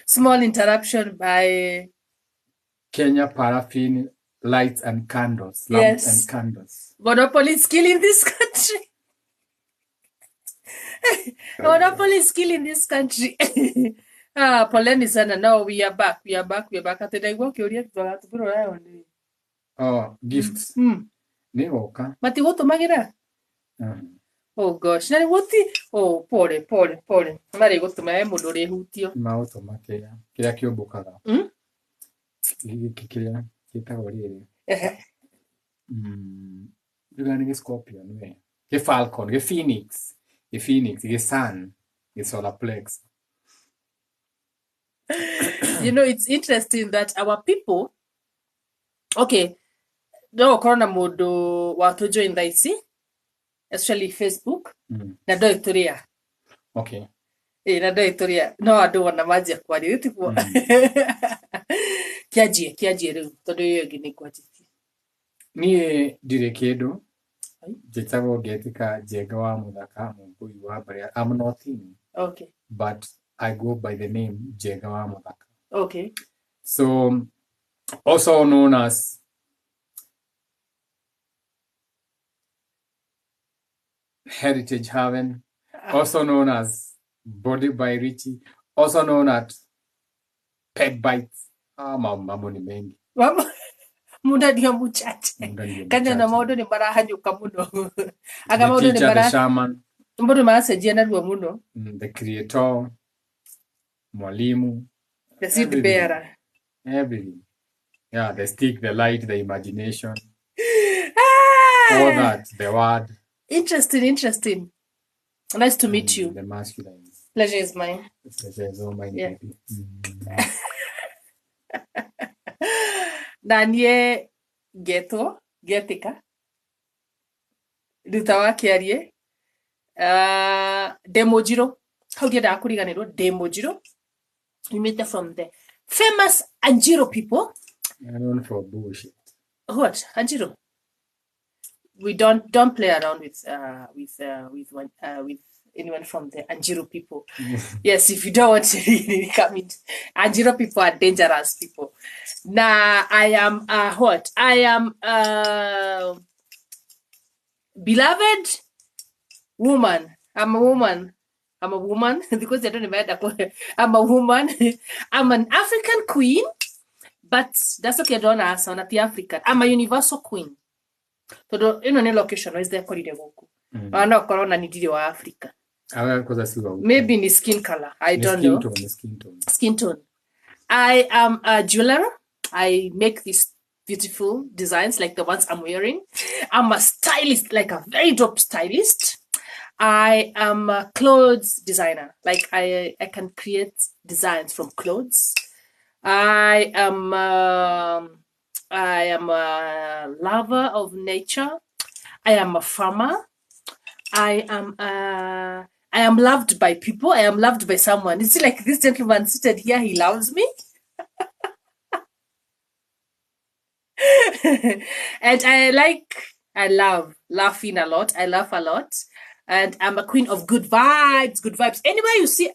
Small interruption by Kenya Paraffin Lights and Candles. Lamps and candles. Monopoly is killing this country. Monopoly is killing this country. Poleni sana. Now we are back. We are back. Atendagwa kiuria tugatubiro rayo ni. Oh, gifts. Ni oka. Mati woto magira. Oh gosh. Nani woti? Oh, pole. Mari gutuma mundu uri hutio. Mauto makia. Kira kiombokaga. Kikira kitagwo riri. Rugani ge scorpion we. Ge falcon, ge phoenix, ge sun, ge solar plex. You know, it's interesting that our people, okay, no corona modo watu join daisi, especially Facebook, na do ituria. Okay. Na do ituria. No adu wana maji kwa ni tipo. Kiajie ru todo yogi ni kwa titi. Ni dire kedo. Jetagwo getika jega wa muthaka mungui wa bare. I'm not in. Okay. But I go by the name Jega wa muthaka. Okay. So also known as Heritage Haven, also known as Body by Richie, also known as Pet Bites. Mambo ni mengi. Muda ndio muchache. Kanya na maodo ni marahanyuka muno. Aga maodo ni the shaman. Mbodo maasejia na ruwa muno. The creator, mwalimu. The seed bearer. Everything. Yeah, the stick, the light, the imagination. All that, the word. Interesting. Nice to meet you. The masculine. Pleasure is mine. Pleasure is all mine, baby. Nanie getika. Rutawa kiarie. Demojiro. How did I kuriganiro? Demojiro. We met them from the famous Anjiro people. Known for bullshit. What? Anjiro? We don't play around with anyone from the Anjiro people. Yes, if you don't want to really come in, Anjiro people are dangerous people. Now I am what? I am beloved woman. I'm a woman because they don't matter. I'm a woman. I'm an African queen, but that's okay. Don't ask. I'm not the African. I'm a universal queen. So you know, any location is there. Kori devoku. I know corona ni didi wa Africa. Maybe ni skin color. I don't know. Skin tone. I am a jeweler. I make these beautiful designs like the ones I'm wearing. I'm a stylist, like a very dope stylist. I am a clothes designer. Like I can create designs from clothes. I am a lover of nature. I am a farmer. I am loved by people. I am loved by someone. It's like this gentleman seated here. He loves me. And I love laughing a lot. I laugh a lot. And I'm a queen of good vibes. Anywhere you see,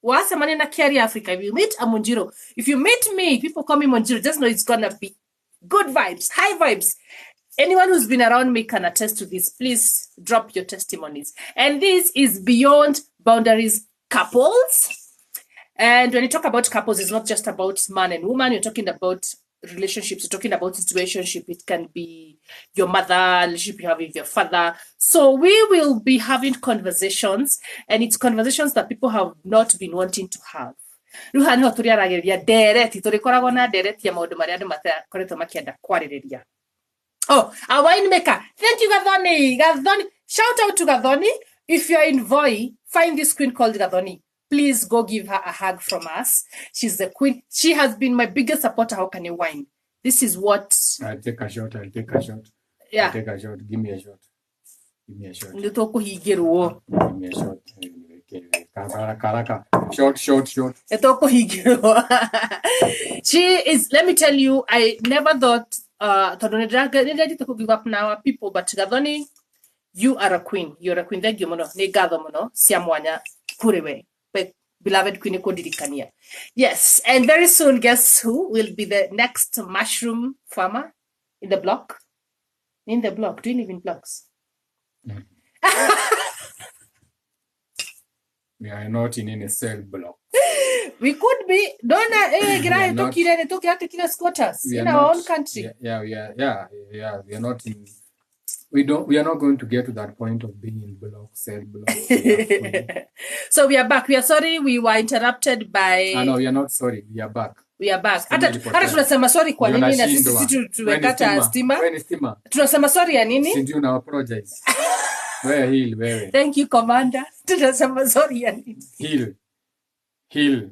wasa manena Kiari Africa, if you meet a Monjiro, if you meet me, people call me Monjiro, just know it's gonna be good vibes, high vibes. Anyone who's been around me can attest to this. Please drop your testimonies. And this is Beyond Boundaries Couples. And when you talk about couples, it's not just about man and woman. You're talking about relationships. You're talking about situationship. It can be your mother, relationship you have with your father. So we will be having conversations, and it's conversations that people have not been wanting to have. Oh, a winemaker. Thank you, Gadhoni. Shout out to Gadhoni. If you're in Voi, find this queen called Gadhoni. Please go give her a hug from us. She's the queen. She has been my biggest supporter. How can you wine? This is what... I'll take a shot. Yeah. I'll take a shot. Give me a shot. Give me a shot. Shot. She is, let me tell you, I never thought to give up now people, but Gadhoni, you are a queen. You're a queen. Thank you, mono. Ne gado mono. Siamwanya kurewe. beloved Queen Kodirikania. Yes, and very soon, guess who will be the next mushroom farmer in the block? In the block. Do you live in blocks? We are not in any cell block. We could be. Don't squatters in our own country. We are not in. We are not going to get to that point of being in cell block. So we are back. We are sorry we were interrupted by. No, we are not sorry. We are back. We are back. Hata tunasema sorry kwa nini na sisi tumekata stima. Tunasema sorry ya nini? Sindio na apologize. Wewe. Thank you, Commander. Tunasema sorry ya nini? Heal.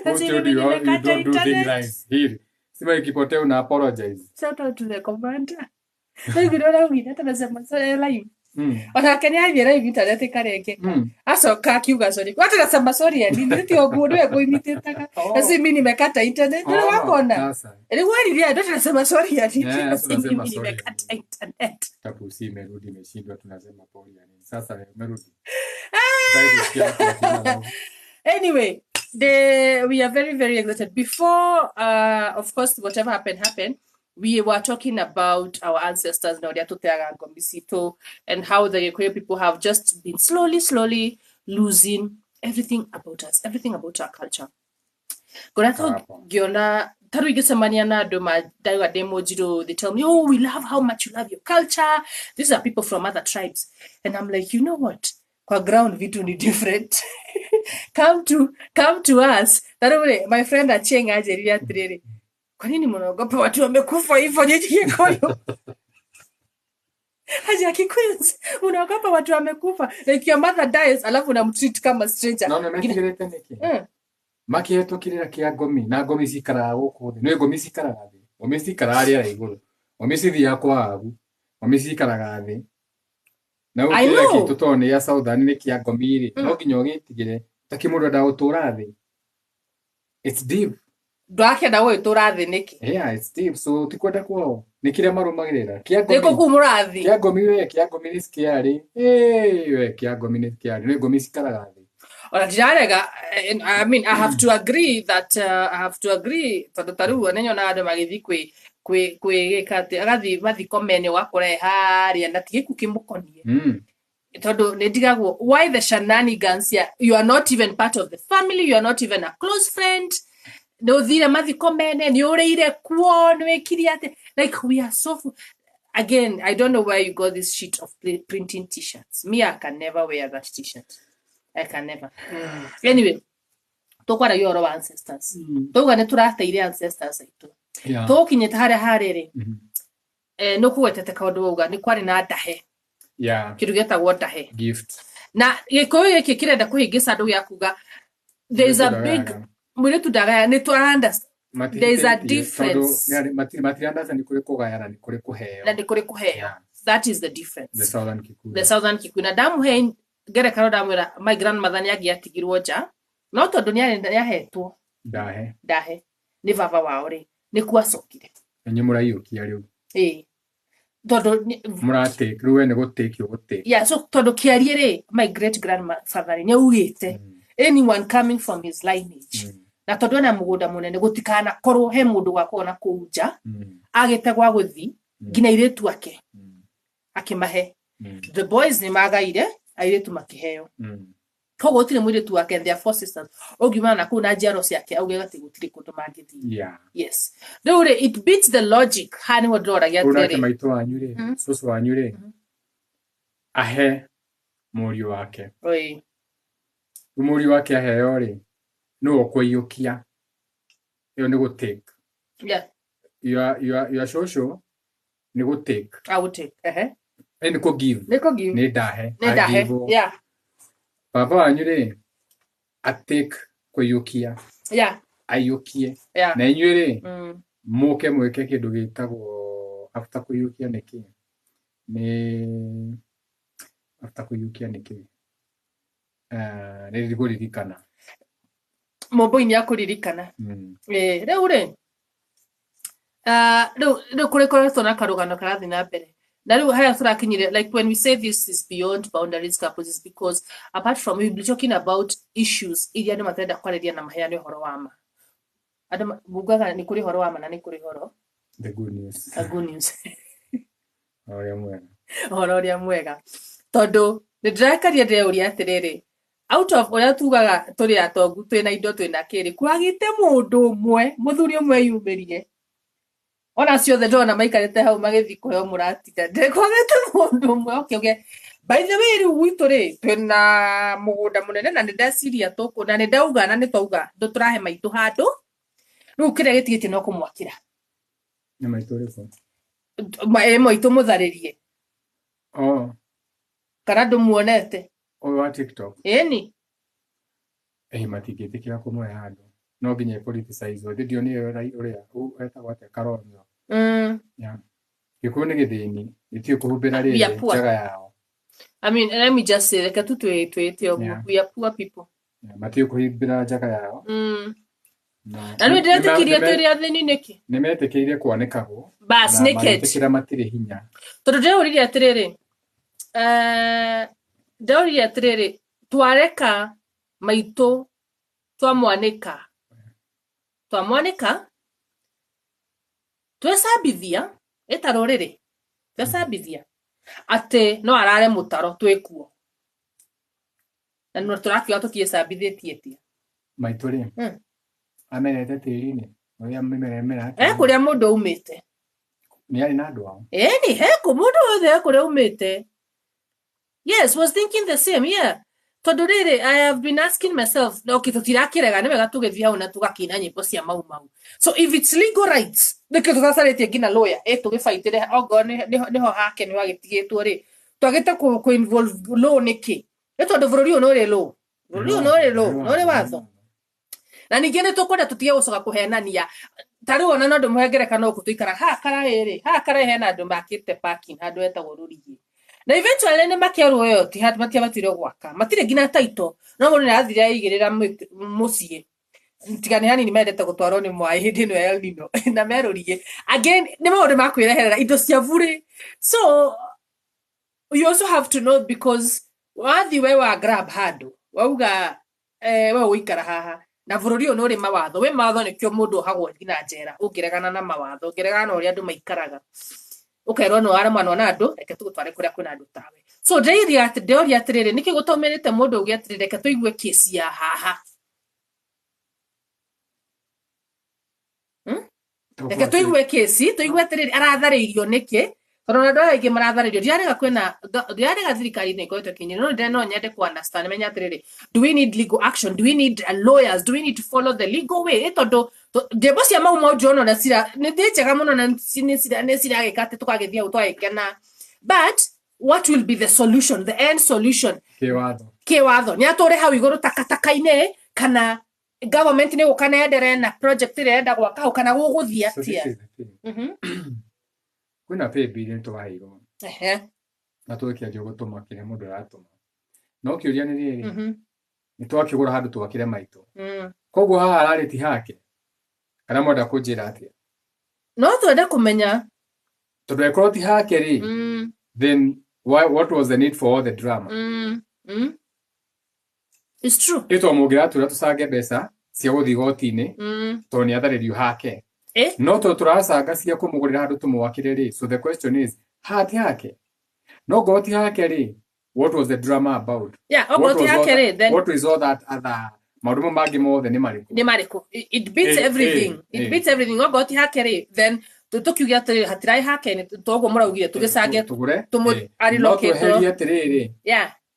Who told you don't do things right? Heal. Sima ikipotea una apologize. Shout out to the Commander. Like, you know, we tunasema sorry live. Onakenya live internet ikareke. Asoka kiuga sorry. Watu tunasema sorry ya nini? Ti oguo we kuimitetaga. Asi mimi nimekata internet. Ndio wakona. Ile wali dia ndio tunasema sorry ya nini? Mimi nimekata internet. Tapu si merudi imeshindwa tunasema pole ya nini? Sasa merudi. Anyway, we are very, very excited. Before, of course, whatever happened, we were talking about our ancestors, and how the Gikuyu people have just been slowly losing everything about us, everything about our culture. They tell me, oh, we love how much you love your culture. These are people from other tribes. And I'm like, you know what? Kwa ground vitu ni different. come to us. That my friend Acheng ajeria tirere. Kwa nini mnaogopa watu wamekufa hivyo nyinyi Kikuyu? Haja Kikuyu unaogopa watu wamekufa. Like your mother dies alafu unamtreat kama stranger. No, mekirete neki. Makieto kirira kia gomi na gomi cikaraga guku thi. No gomi cikaraga thi. Gomi cikaraga ria iguru. Gomi cithia kwa agu. Gomi cikaraga thi. Na ukira kitu tone ya Southern ni kia gomi no nginya ugitigire takimundu nda utura thi. It's deep. Ndwake na we utura thi niki. Yeah, it's deep. So tikwenda kwao. Nikire marumagirira. Kia gomi. Niko kumurathi. Kia gomi ni skiari. We kia gomi ni skiari. No gomi cikaraga thi. I mean, I have to agree that tataru anenyo na ado magithi kwe kati agathi mathiko mene wakore haria na tigiku kimukonie todo nedigagwo why the shenanigans here. You are not even part of the family, you are not even a close friend. No thire mathiko mene ni ureire kuo no ekiriate, like we are so again. I don't know where you got this shit of printing t-shirts. Me, I can never wear that t-shirt. I can never. Anyway, tokwara yoro ancestors. Toga ne turateire ancestors aitu. Tokinyeta harere. No kuwetete kaundu uga ni kwari na dahe. Yeah. Kirugeta wo dahe. Gift. Na Gikuyu giki kirenda kuhingisa ndu yakuga there is a big mwiretu daga ni to understand. There is a difference. Matiri understand ni kuri kugayana ni kuri kuheo. Na ni kuri kuheo. That is the difference. The Southern Kikuyu. The Southern Kikuyu. Na damu he gere karoda mwira my grandmother yagiatigirwo ja no tondu ni ahetwo dahe ni baba wao ri ni kuacokire enye muraiukia riu tondu murate ruwe ni gutake yeah, so tondu kiarie ri my great grandfather ni ugite anyone coming from his lineage na tondu na mugunda munene gutikana korwo he mundu gwakwo na kuja agite gwa guthi ngina iretu ake akimahe the boys ni magaire airetu makiheo kogo utire mwiretu wake and their four sisters ogimana na kuna jaro ciake auge gati gutire kundu mangithi yes dore it beats the logic hani wodora ya tere una maito wanyure susu wanyure ahe muri wake oi muri wake aheo ri no okuyukia yo ni gutake your social ni gutake I would take ni ko give ni dahe yeah baba wanyure atake kuyukia ayukie na inyure muke mweke kindu gitagwo after kuyukia niki ni after kuyukia niki ni kuririkana moboini ya kuririkana reu ri kuri koretwo na karugano karathi na mbere Now, like when we say this is beyond boundaries couples, is because apart from we'll be talking about issues, iria andũ matarenda kwarĩria na maheane ũhoro wa ma. Andũ mugaga nĩ kũrĩ ũhoro wa ma na nĩ kũrĩ ũhoro. The good news. The good news. Ũhoro mwega. Ũhoro ũrĩa mwega. Tondũ nĩndĩrakaria ndĩreuria atĩrĩrĩ, out of ũrĩa tugaga tũrĩ atongu twĩna indo twĩna kĩrĩ, kwagĩte mũndũ ũmwe, mũthuri ũmwe yumĩrie. Ona ciothe ndona maikarĩte hau magĩthiĩ kũheo mũratiga. Kwagĩte mũndũ ũmwe okay. By the way, rĩu gwitũ rĩ, twĩna mũgũnda mũnene na nĩndeciria tũkũ na nĩndauga na nĩtwauga tũrahe maitũ handũ. Rĩu kĩrĩa gĩtigĩtie no kũmwakĩra. Nĩ maitũ rĩkũ? Maitũ mũtharĩrie. Kana ndũmuonete. Ũyũ wa TikTok. Ĩni. Matingĩtĩkĩra kũmũhe handũ. No nginya politicize ndio nĩ ũrĩa etagwo atĩa Karonyo. Gĩkũyũ nĩ gĩthĩni gĩtiĩ kũhumbĩra rĩrĩ njaga yao. I mean, let me just say, reke tu twĩte ũguo, we are poor people. Matiĩ kũhumbĩra njaga yao. Na nĩ ndĩretĩkirie tũrĩ athĩni nĩkĩ? Nĩmetĩkĩire kwanĩkagwo. Bas naked. Metĩkĩra matirĩ hinya. Tondũ ndĩraurirĩ atĩrĩrĩ, ndĩraurirĩ atĩrĩrĩ, twareka maitũ twamwanĩka twecambithia ĩta rũrĩrĩ twecambithia atĩ no arare mũtaro twĩkuo na no tũrakiuga tũtiecambithĩtie tia maitũ rĩ amenete tĩri-inĩ ũrĩa mĩmera ĩmera kũrĩa mũndũ aumĩte nĩ arĩ na andũ ao ĩni mũndũ wothe kũrĩa aumĩte. Yes, was thinking the same. Yeah. Tondũ rĩrĩ, I have been asking myself, okay, tũtirakĩrega nĩ wega tũgĩthiĩ hau na tũgakĩina nyĩmbo cia mau. So if it's legal rights, nĩkĩo tũtacarĩtie nginya lawyer, tũgĩbaitĩre ogo nĩho hake nĩ wagĩtigĩtwo rĩ, twagĩte kũ-involve law nĩkĩ? Nĩ tondũ bũrũri ũyũ nĩ ũrĩ law. Bũrũri ũyũ nĩ ũrĩ watho. Na ningĩ nĩ tũkwenda tũtige gũcoka kũhenania. Ta rĩu ona no ndĩmũhe ngerekano gũkũ tũikara haha karaĩ hena andũ makĩte parking handũ hetagwo Rũriĩ. Na eventually nĩ makĩarwo yo ti hati matiabatire gwaka. Matirĩ nginya taito. No mũndũ nĩ athire aigĩrĩra mũciĩ. Tigani hanini mendete gũtwarwo nĩ mwaĩ hĩndĩ ĩno ya El Nino na merũriĩ. Again nĩ maũndũ ma kwĩreherera indo cia bure. So you also have to know because wathi we wa grab handũ. Wauga we ũikara haha. Na bũrũri ũyũ nĩ ũrĩ mawatho. We mawatho nĩkĩo mũndũ ohagwo nginya njera. Ũngĩregana na mawatho. Ũngĩregana na ũrĩa andũ maikaraga. Ukairwo no arama no andũ reke tũgũtware kũrĩa kwĩna andũ tawe. So ndĩria atĩrĩrĩ nĩkĩ gũtũmĩrĩte mũndũ ũgĩ atĩrĩrĩ reke tũigue kesi ya haha. Reke tũigue kesi tũigue atĩrĩrĩ aratharĩirio nĩkĩ tondũ andũ aingĩ maratharĩirio ndiarega thirikari nĩ ĩkoretwo ĩkĩnyĩra no nyende ku understand menya atĩrĩrĩ do we need legal action, do we need lawyers, do we need to follow the legal way tondũ ndembo cia mau John na cira nĩ njega mũno na nĩ ciragĩka atĩ tũkagĩthiĩ twagĩkena. But what will be the solution, the end solution? Kĩwatho nĩ atũre hau igũrũ takataka-inĩ kana government nĩ gũka na endere na project ĩrĩa enda gwaka hau kana gũgũthiĩ atĩa. Kwĩna pay bill nĩ tũraheirwo na twĩkĩanjio gũtũma kĩrĩa mũndũ aratũma no kĩũria nĩ rĩrĩ nĩ twakĩgũra handũ twakĩre maitũ koguo haha ararĩ ti hake kana mwenda kũnjĩra atĩa. No twende kũmenya tondũ ĩkorwo ti hake rĩ then what was the need for all the drama? It's true. Ĩtwa mũngĩratwĩra tũcange mbeca cia gũthiĩ igoti-inĩ tondũ nĩ atharĩrio hake no tondũ tũracanga cia kũmũgũrĩra handũ tũmwakĩre rĩ. So the question is hati hake no go ti hake rĩ what was the drama about? What is all that other maũndũ mangĩ mothe nĩ marĩkũ? It beats everything. It beats everything. Go ti hake rĩ then tũkiuge atĩrĩrĩ hatirai hake nĩ toguo mũraugire tũgĩcange tũmũ allocate atĩrĩrĩ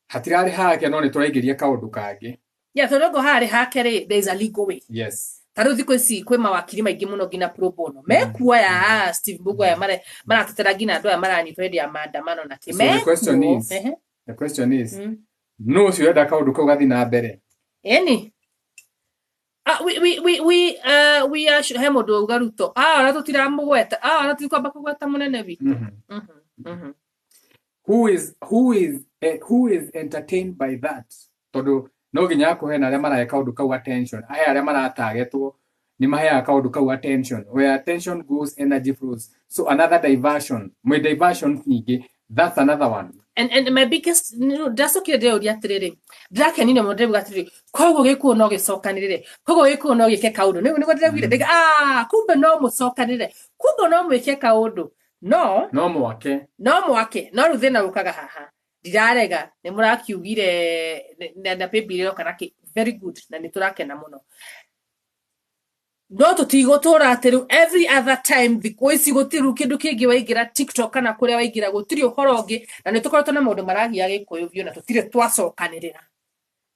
hatirarĩ hake no nĩ tũraingĩria kaũndũ kangĩ. Tondũ harĩ hake rĩ there is a legal way. Yes. Tarũ thikũ ici kwĩ mawakiri maingĩ mũno nginya pro bono mekuoya Steve Mbugu aya maratetera nginya andũ aya maranyitwo hĩndĩ ya maandamano na kĩ. The question is no ũcio enda kaũndũ kau gathiĩ na mbere. Ĩni we are he mũndũ auga Ruto ona tũtiramũgweta ona tũtikwamba kũgweta mũnene witũ. Who is entertained by that? Tondũ no nginya kũhe na arĩa mareka ũndũ kau attention aya arĩa maratagetwo ni mahea kaundu kau attention. Where attention goes, energy flows. So another diversion. My diversion nyingi, that's another one. And my biggest that's okay there uri atiriri drake ni mo ndrebu atiriri kogo giku no gicokanirire kogo giku no gike kaundu ni go ndrebu ire kumbe no mucokanirire kumbe no mwike kaundu no mwake no ruthina rukaga haha ndirarega ni murakiugire na baby kana ki very good na ni turakena muno no tutigotora atiru every other time thiko ici gutiru kindu kingi waigira TikTok kana kuria waigira gutiri uhoro ungi na ni tukoretwo na maundu maragia gikuyu vyo na tutire twacokanirira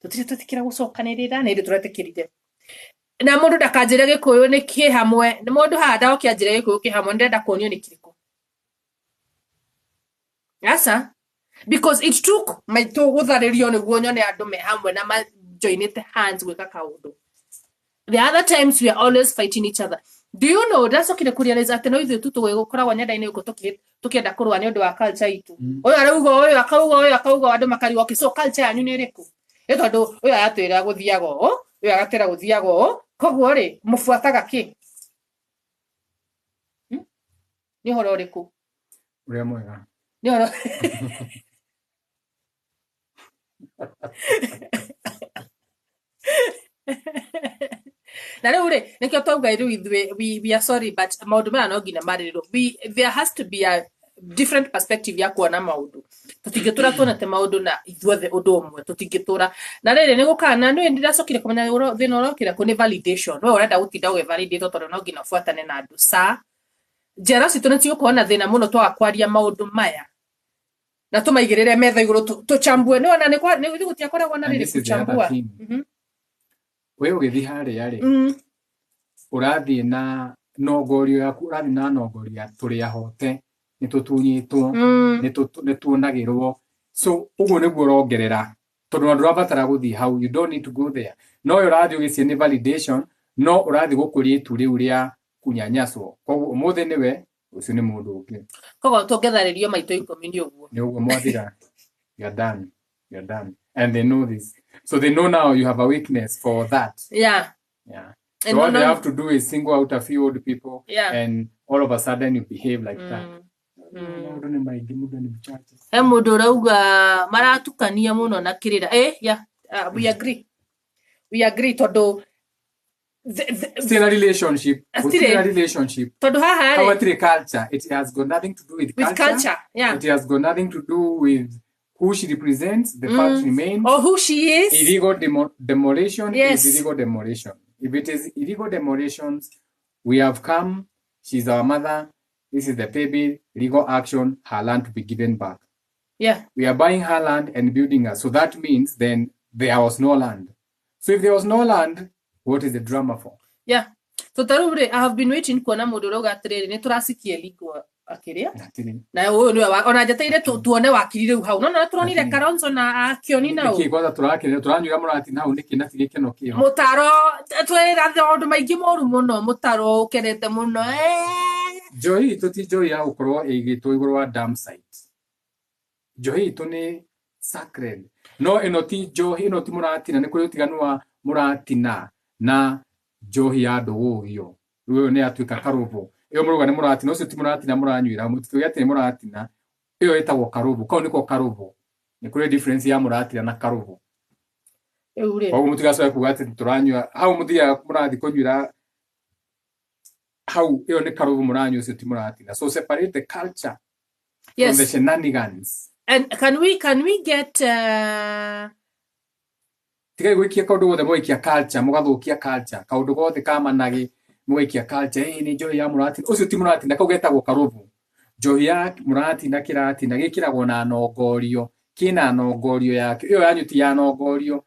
tutire tutikira gucokanirira na ndi turetikirire na mundu ndakanjire gikuyu ni ki hamwe ni mundu handa okianjire gikuyu ki hamwe ndenda kuonio ni kiriko yasa because it took my to gutharirio ni guonyo ni andu me hamwe na ma joinete hands gwika kaundu. The other times we are always fighting each other. Do you know that's okay to realize that no ithu tutu gukoragwa nyenda-ini uko tukienda kurwa ni undu wa culture itu. Oyo arauga oyo akauga andu makariwa kiso culture yanyu ni iriku. Eto andu oyo atwira guthiaga o, oyo agatera guthiaga o. Koguo ri mufuataga ki? Ni horo iriku. Uria mwega. Ni horo. Na leo ule nikio twauga we are sorry but maundu maya no ngina marirwo there has to be a different perspective ya kuona maundu tutingitura tuonete maundu na ithuothe undu umwe tutingitura na riri ni gukana ni ndiracokire kumenya thina urokira ku ni validation no urenda gutinda ugivalidate tondu no ngina fuatane na andu sa njera citu nitio kuona thina muno twaga kwaria maundu maya na tumaigirire metha iguru tuchambue ni ona ni gutiakoragwo na riri kuchambua we ugithi haria ri urathi na nogorio yaku urathi na nogoria turi ahote ni tutunyitwo ni tuonagirwo so uguo niguo urongerera tondu andu rabatara guthi how you don't need to go there no urathi ugicie ni validation no urathi gukuria itu riu ria kunyanyaswo koguo umuthi niwe ucio ni mundu ungi koguo tungetharirio maito 10 ni uguo mwathira you're done and they know this. So they know now you have a weakness for that. Yeah. So what they have to do is single out a few old people and all of a sudden you behave like that. Mundu urauga maratukania muno na kirira. We agree tondu still a relationship. Tondu haha our culture, it has got nothing to do with culture. Yeah. It has got nothing to do with who she represents, the fact remains. Or who she is. Illegal demolition yes. is illegal demolition. If it is illegal demolitions, we have come, she's our mother, this is the baby, legal action, her land to be given back. Yeah. We are buying her land and building her. So that means then there was no land. So if there was no land, what is the drama for? Yeah. So Tarure, I have been waiting kuona mundu roga atiriri ni turasikie legal akiria na uyu ni ona jateire tuone wakiri riu hau no turonire Karonzo na akioni nao ki kwanza turakire turanyuira murati nau niki na tigikeno kio mutaro twira thondu maingi moru muno mutaro ukerete muno Joy tuti joy ya ukorwo igitwo iguru wa dam site joy to ni sacred no eno ti joy eno ti muratina ni kuri utiganu wa muratina na joy ya ndugugio uyu ni atuika karuvu iyo muruga ni muratina ucio ti muratina muranyuira mutituge ati muratina iyo etagwo karuvu ko niko karuvu ni kuri difference ya muratina na karuvu ure ko mutigasoe kuga ati turanyua hau muthia murathi kunyuira hau iyo ni karuvu muranyu ucio ti muratina so separate the culture from the shenanigans. And can we get tigai gwikia kaundu gothe mwikia culture mugathukia culture kaundu gothe kamanagi mwikia culture ni joy ya muratina ucio ti muratina kau getagwo karuvu joy ya muratina kiratina gikiragwo na nongorio kina nongorio yake iyo yanyu ti ya nongorio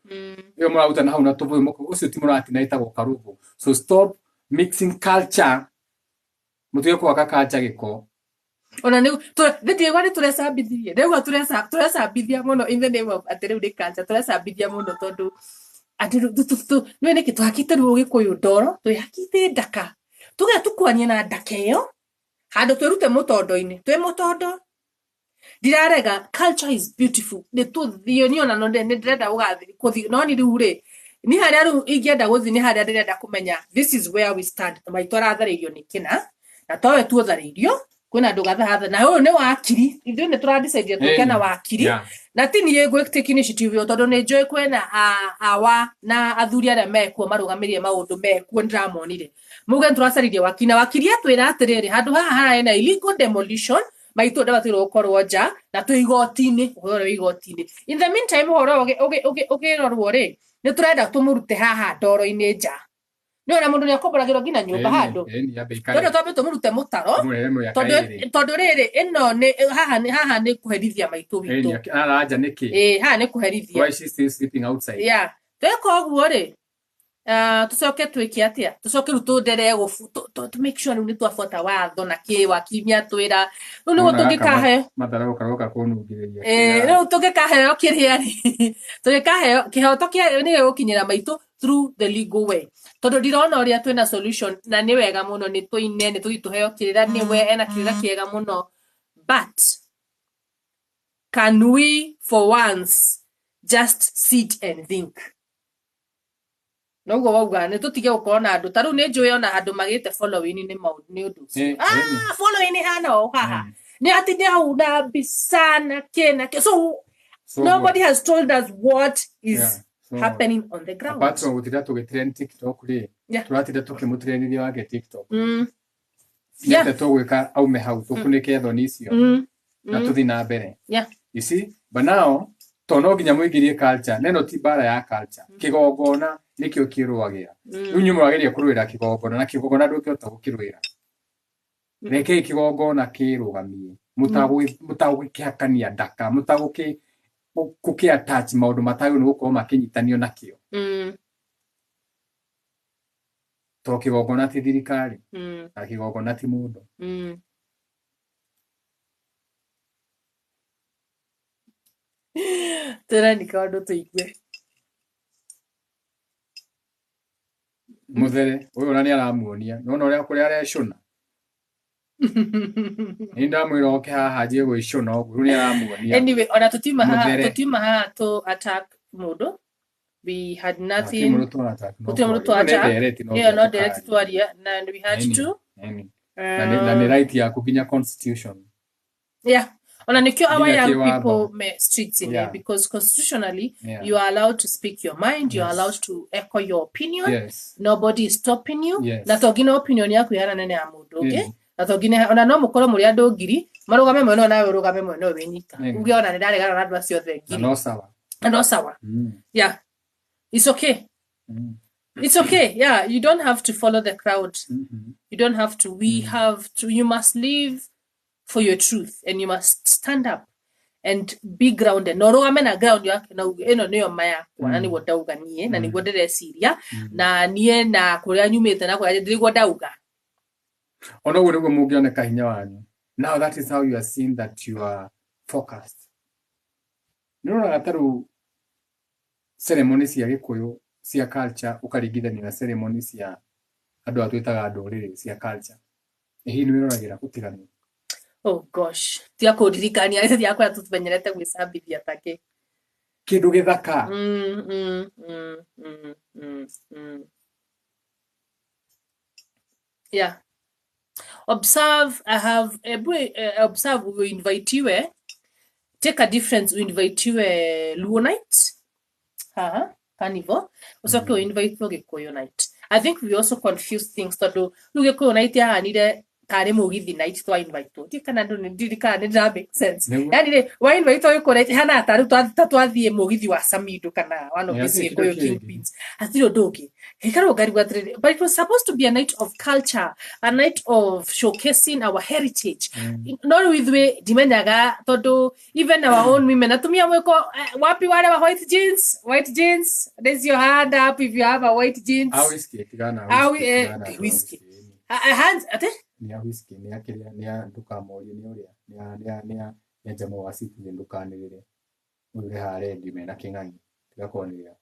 iyo murauta na hau na tuvu muko ucio ti muratina etagwo karuvu so stop mixing culture mutuye kwa culture giko ona ni ndiye gwani turesambithie ndewa turesambithia muno in the name of atere uri culture turesambithia muno tondu atiru nwe niki twakite ru gikuyu ndoro tuyakite ndaka tuge tukwanye na ndaka iyo handu twirute mutondo-ini twi mutondo dirarega culture is beautiful ni tuthio ni ona no ni ndrenda ugathi kuthi no ni riu ri ni haria ru ingienda guthi ni haria ndirenda kumenya this is where we stand maitũ aratharĩirio nĩ kĩna na towe tuotharĩirio kwĩna andũ gathatha na ũyũ nĩ wakiri ithuĩ nĩ tũradecide tũke na wakiri na ti niĩ gwĩtĩki initiative tondũ nĩ njũĩ kwĩna awa na athuri arĩa mekuo marũgamĩrĩrie maũndũ mekuo ndĩramonire muge tũracaririe wakiri na wakiri atwĩra atĩrĩrĩ handũ haha hena illegal demolition maitũ ndabatĩrwo gũkorwo nja na twĩ igoti-inĩ ũhoro wĩ igoti-inĩ in the meantime ũhoro ũgĩrorwo rĩ nĩ tũrenda tũmũrute haha ndoro-inĩ nja nĩ ona mũndũ nĩ akomboragĩrwo nginya nyũmba handũ tondũ twambe tũmũrute mũtaro tondũ rĩrĩ ĩno nĩ haha nĩ kũherithia maitũ witũ haha nĩ kũherithia twĩka ũguo rĩ tucoke twĩke atĩa tucoke rĩu tũnderee to make sure rĩu nĩ twabuata watho na kĩ wakimia twĩra rĩu nĩguo tũngĩkaheo rĩu tũngĩkaheo kĩrĩa rĩ tũngĩkaheo kĩhoto nĩ gĩgũkinyĩra maitũ through the legal way tondũ ndirona ũrĩa twĩna solution na nĩ wega mũno nĩ tũine nĩ tũthiĩ tũheo kĩrĩra nĩwe ena kĩrĩra kĩega mũno but can we for once just sit and think noguo wauga nĩ tũtige gũkorwo na andũ ta rĩu nĩ njũĩ ona andũ magĩte following nĩ ũndũ ũcio following hana o haha nĩ atinde hau na mbica na kĩ so nobody has told us what is happening on the ground apart from gũtinda tũgĩtrend TikTok rĩ tũratinda tũkĩmũtrendithia wake TikTok nĩte tũgwĩka aume hau tũkunĩke thoni icio na tũthiĩ na mbere you see but now to no nginya mũingĩrie culture neno ti bara ya culture kĩgongona nĩkĩo kĩrũagĩra rĩu nyuĩ mũrageria kũrũĩra kĩgongona na kĩgongona ndũngĩhota gũkĩrũĩra rekei kĩgongona kĩrũgamie mũtagũkĩhakania ndaka mũtagũkĩattach maũndũ matagĩrĩirwo nĩ gũkorwo makĩnyitanio nakĩo to kĩgongona ti thirikari na kĩgongona ti mũndũ tũrani kaũndũ tũigue mũthere ũyũ ona nĩ aramuonia nona ũrĩa kũrĩa arecũna nĩ ndamwĩra oke haha njie gwĩcũna ũguo rĩu nĩ aramuonia anyway ona tũtiuma haha to attack mũndũ we had nothing mũndũ to attack no direct twaria and we had to na nĩ right yaku nginya constitution ona nikyo our young people may streets in here because constitutionally you are allowed to speak your mind, you are allowed to echo your opinion. Nobody is stopping you. Na togina opinion yaku yana nene ya mundu, okay? Na togina ona no mukoro muri andu ngiri marugame mwene nawe urugame mwene wenyika. Uge ona ndaregana na andu acio othe ngiri. No sawa. Yeah. It's okay. It's okay. Yeah, you don't have to follow the crowd. You don't have to. You must live for your truth and you must stand up and be grounded no rugame na ground yake na eno niyo maya kwa nani wodauga nie na niguo ndireciria na nie na kuria nyumite na kuria ndiriguo ndauga ona guo niguo mungioneka hinya wanyu now that is how you are seeing that you are focused no na taru ceremonies cia gikuyu cia culture ukaringithania na ceremonies cia andu atwitaga nduriri cia culture ehi ni wiragira kutigania. Oh gosh, tia kuririkania ria yakwa tumenyerete gwicambithia take kindu githaka yeah observe we invite you take a difference we invite you Luo night carnival usoke we invite you Gikuyu night. I think we also confuse things to Gikuyu night ya nire kare mugithi night to invite to kana ndo ndirikana nĩ make sense yani why invite to correct hana ataru twathie mugithi wa Samido kana one of these Gikuyu kingpins atiro dogi hekaro gari gwatrere but it was supposed to be a night of culture, a night of showcasing our heritage not with we dimenyaga todo even our own women atumia mweko wapi wale wa white jeans raise your hand up if you have a white jeans whiskey hands ate ni whisky ni akiria ni ndukamorie ni uria ni jamaa wa citizen ndukanirire uri hare ndime na king'ang'i tigakonira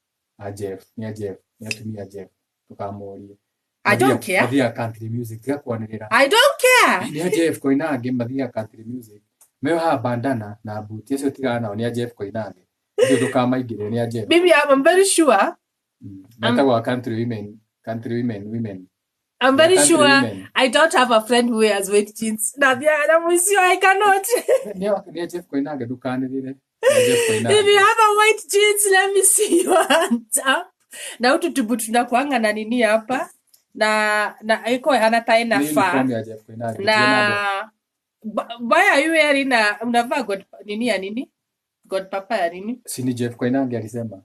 Jeff ni atumia Jeff ndukamorie I don't care mathia country music tigakonira I don't care ni Jeff koinange mathia country music meo ha bandana na buti acio tigana nao ni Jeff koinange ndio ndukamaingire ni Jeff maybe I'm very sure Metawa country women. I'm They are very country sure women. I don't have a friend who wears white jeans. I cannot. Ni Jeff Koinange dukanirire. Jeff If Koinange. you have a white jeans, let me see your hands up. Na ututubu tunakuanga na nini hapa. Na iko hana ta Ni inafaa. uniform ya Jeff Koinange. Na why are you wearing unavaa God nini ya nini? God papa ya nini? Si ni Jeff Koinange alisema.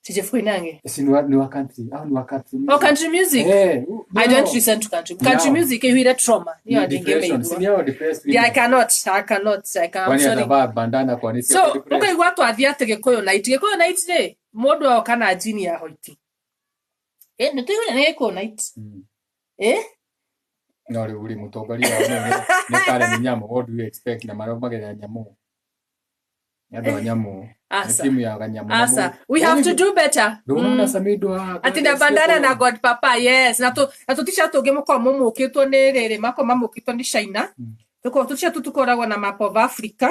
Si Jeff Koinange. Si ni wa country. Au ni wa country music. Oh, country music. I don't listen to country. Country music you hear trauma. You are depression. Si ni depressed. Yeah, I cannot. I'm sorry. Bandana kwa nisi. So, okay, watu athiate Gikuyu night. Gikuyu night day. Mundu okana jini ya hoiti. Nituyo ni Gikuyu night. No, uri mutongoria ne kale nyamo. What do you expect na maromagera nyamo? Yado nyamo. Timu ya nyamo. Asa, we have to do better. Dona samidwa. Atinda bandana na God papa, yes. Na tutisha tugemo kwa mumu ukitwo ni rere mako mamu ukitwo ni China. Tutisha tukoragwo na map of Africa.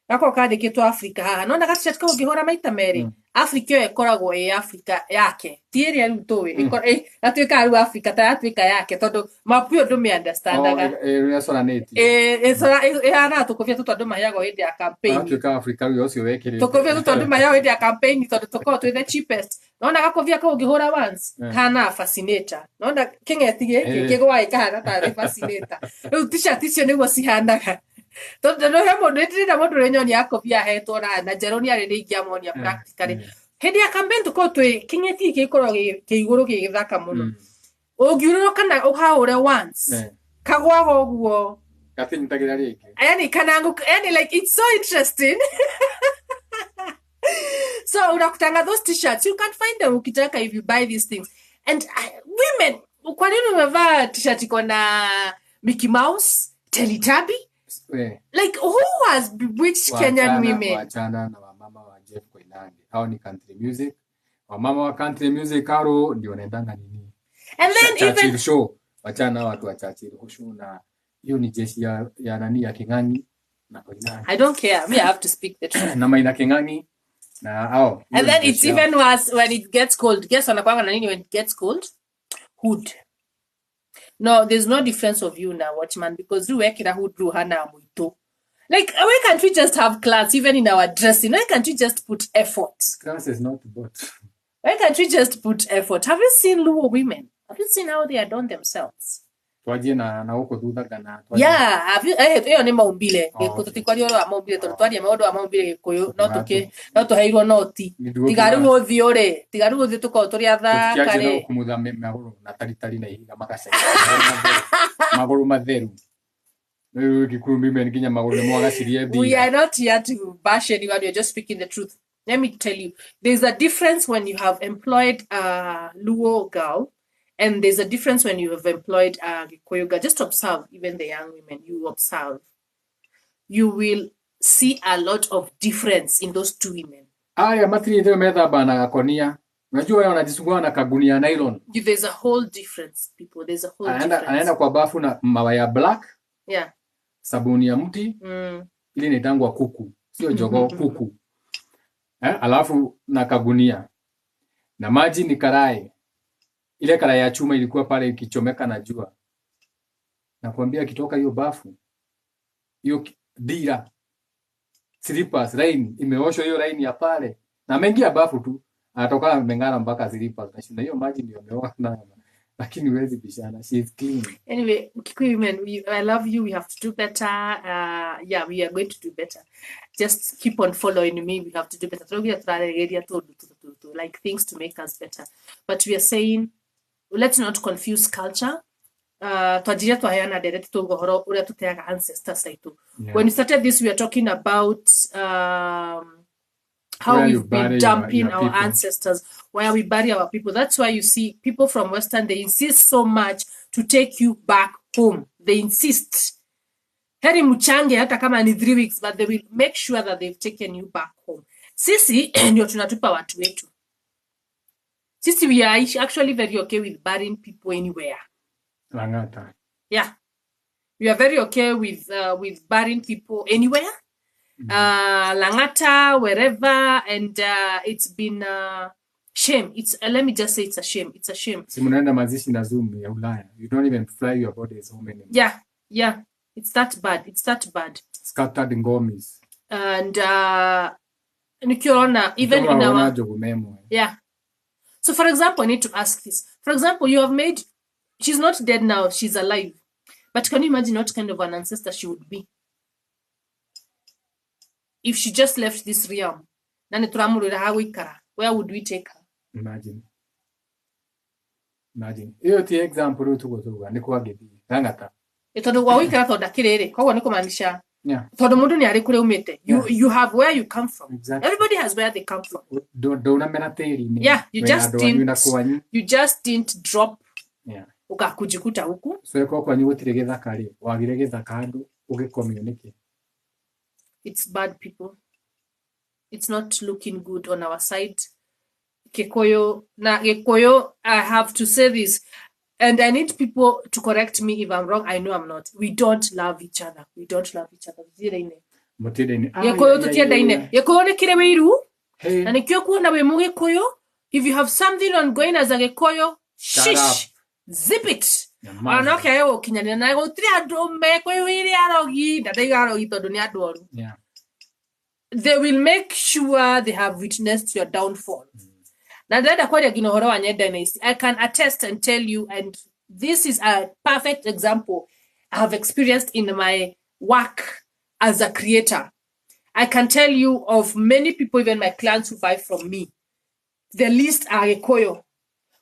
Nako kandikitwo Africa. No na gatisha tukagihora maita meri. Africa yo ekoragwo Africa yake. Tieri ya rutowe. Atuika aru Africa ta atuika yake tondu map yo ndu me understandaga. Ehana tukuvia tutondu mayago hindi ya campaign. Atuika Africa yo cio wekire. Tukuvia tutondu mayago hindi ya campaign tondu tukoo twi the cheapest. Nona gakovia ka ungihora once. Kana fascinator. Nona kingeti giki kigwa ikahana ta fascinator. Riu t-shirt icio niguo cihandaga. Tondu no he mundu ndira mundu renyoni akovia hetwo na Jeroni ari ringia monia practically. Hindi ya campaign tuko twi kingeti gikorwo kiiguru githaka muno. Ungiururo kana uhaure once. Kagwaga uguo. Gatintagira riki. Yani like it's so interesting. So unakutanga those t-shirts you can find them ukitaka if you buy these things. And women, kwa nini umevaa t-shirt iko na Mickey Mouse, Teletubby? Like who has bewitched Kenyan women? Wachana na wamama wa Jeff Koinange. Hao ni country music. Wamama wa country music hao ndio wanaendanga nini? And then even show wachana watu wa Churchill show na hiyo ni jeshi ya nani ya King'ang'i na Koinange. I don't care. Me I have to speak the truth. Na Maina King'ang'i na and then it's even worse when it gets cold. Guess wanakuanga na nini when it gets cold? Hood. No, there's no difference of you now, watchman, because you work in a hood hana muito. Like, why can't we just have class even in our dressing? Why can't we just put effort? Class is not but. Why can't we just put effort? Have you seen Luo women? Have you seen how they adorn themselves? Twaje na huko thutha kana twaje. Yeah, have you hiyo ni maumbile. Tutikorio ro maumbile twaje maodo maumbile Gikuyu no tuheirwo noti. Tigaru uthi tuko turi atha kare. Kumutha maguru na taritari na ihiga makasha. Maguru matheru. Gikuyu women kinya maguru ni mwagacirie ndi. We are not here to bash anyone, we are just speaking the truth. Let me tell you, there's a difference when you have employed a Luo girl. And there's a difference when you have employed a Gikuyu girl. Just observe, even the young women, you observe. You will see a lot of difference in those two women. Aya, matri ndio methamba na gakonia. Unajua wewe unajisugua na kagunia nylon. There's a whole difference, people. There's a whole difference. Anaenda kwa bafu na mawa ya black. Yeah. Sabuni ya mti. Ile inaitangwa kuku. Sio jogoo, kuku. Alafu na kagunia. Na maji ni karai. Ile karai ya chuma ilikuwa pale ikichomeka na jua. Nakwambia kitoka hiyo bafu. Hiyo dira. Slippers, rain, imeoshwa hiyo rain ya pale. Na mengi ya bafu tu. Anatoka ameng'ara mpaka slippers. Na hiyo maji ndio ameona. Lakini huwezi bishana. She is clean. Anyway, Kikuyu women, I love you. We have to do better. Yeah, we are going to do better. Just keep on following me. We have to do better. To like things to make us better. But we are saying, let's not confuse culture. Twajiria twaheana direct to gohoro uria tuteaga ancestors aitu. When we started this, we are talking about how we've been dumping our ancestors, where we bury our people. That's why you see people from Western, they insist so much to take you back home. They insist. Heri mchange hata kama ni 3 weeks, but they will make sure that they've taken you back home. Sisi ndio tunatupa watu wetu. Sisi we are actually very okay with burying people anywhere. Langata. Yeah. We are very okay with burying people anywhere. Langata, wherever, and it's been Shame. It's let me just say it's a shame. It's a shame. Si mnaenda mazishi na Zoom ya Ulaya. You don't even fly your bodies home anymore. Yeah, yeah. It's that bad. It's that bad. Scattered ngomis. And nikiona even in our yeah. So for example, I need to ask this. For example, you have made, she's not dead now, she's alive. But can you imagine what kind of an ancestor she would be if she just left this realm? Where would we take her? Imagine. Hiyo ti example tu gotuga ni kwa gidi. Tangata. Itondo wa wikara to dakirere. Kwa niko maanisha. Yeah. Todo mundu ni ari kure umete. You have where you come from. Exactly. Everybody has where they come from. Don't mena teri ni. Yeah, you just didn't drop. Yeah. Ukakujikuta huku. So yako kwa nyu gutire githaka ri, wagire githaka andu ugikomio niki. It's bad, people. It's not looking good on our side. Gekoyo, I have to say this, and I need people to correct me if I'm wrong. I know I'm not. We don't love each other. We don't love each other. Gekoyo tutiendaine. Gekoyo ne kire weiru. Na nikyo kuona we mu Gekoyo, if you have something ongoing as a Gekoyo, shish, zip it. Anoke ayo kinyana na go tiri andu me kwe wiri arogi, ndaiga arogi tondu ni andu oru. Yeah. They will make sure they have witnessed your downfall. I can attest and tell you, and this is a perfect example I have experienced in my work as a creator. I can tell you of many people, even my clients who buy from me. The list are Gekoyo.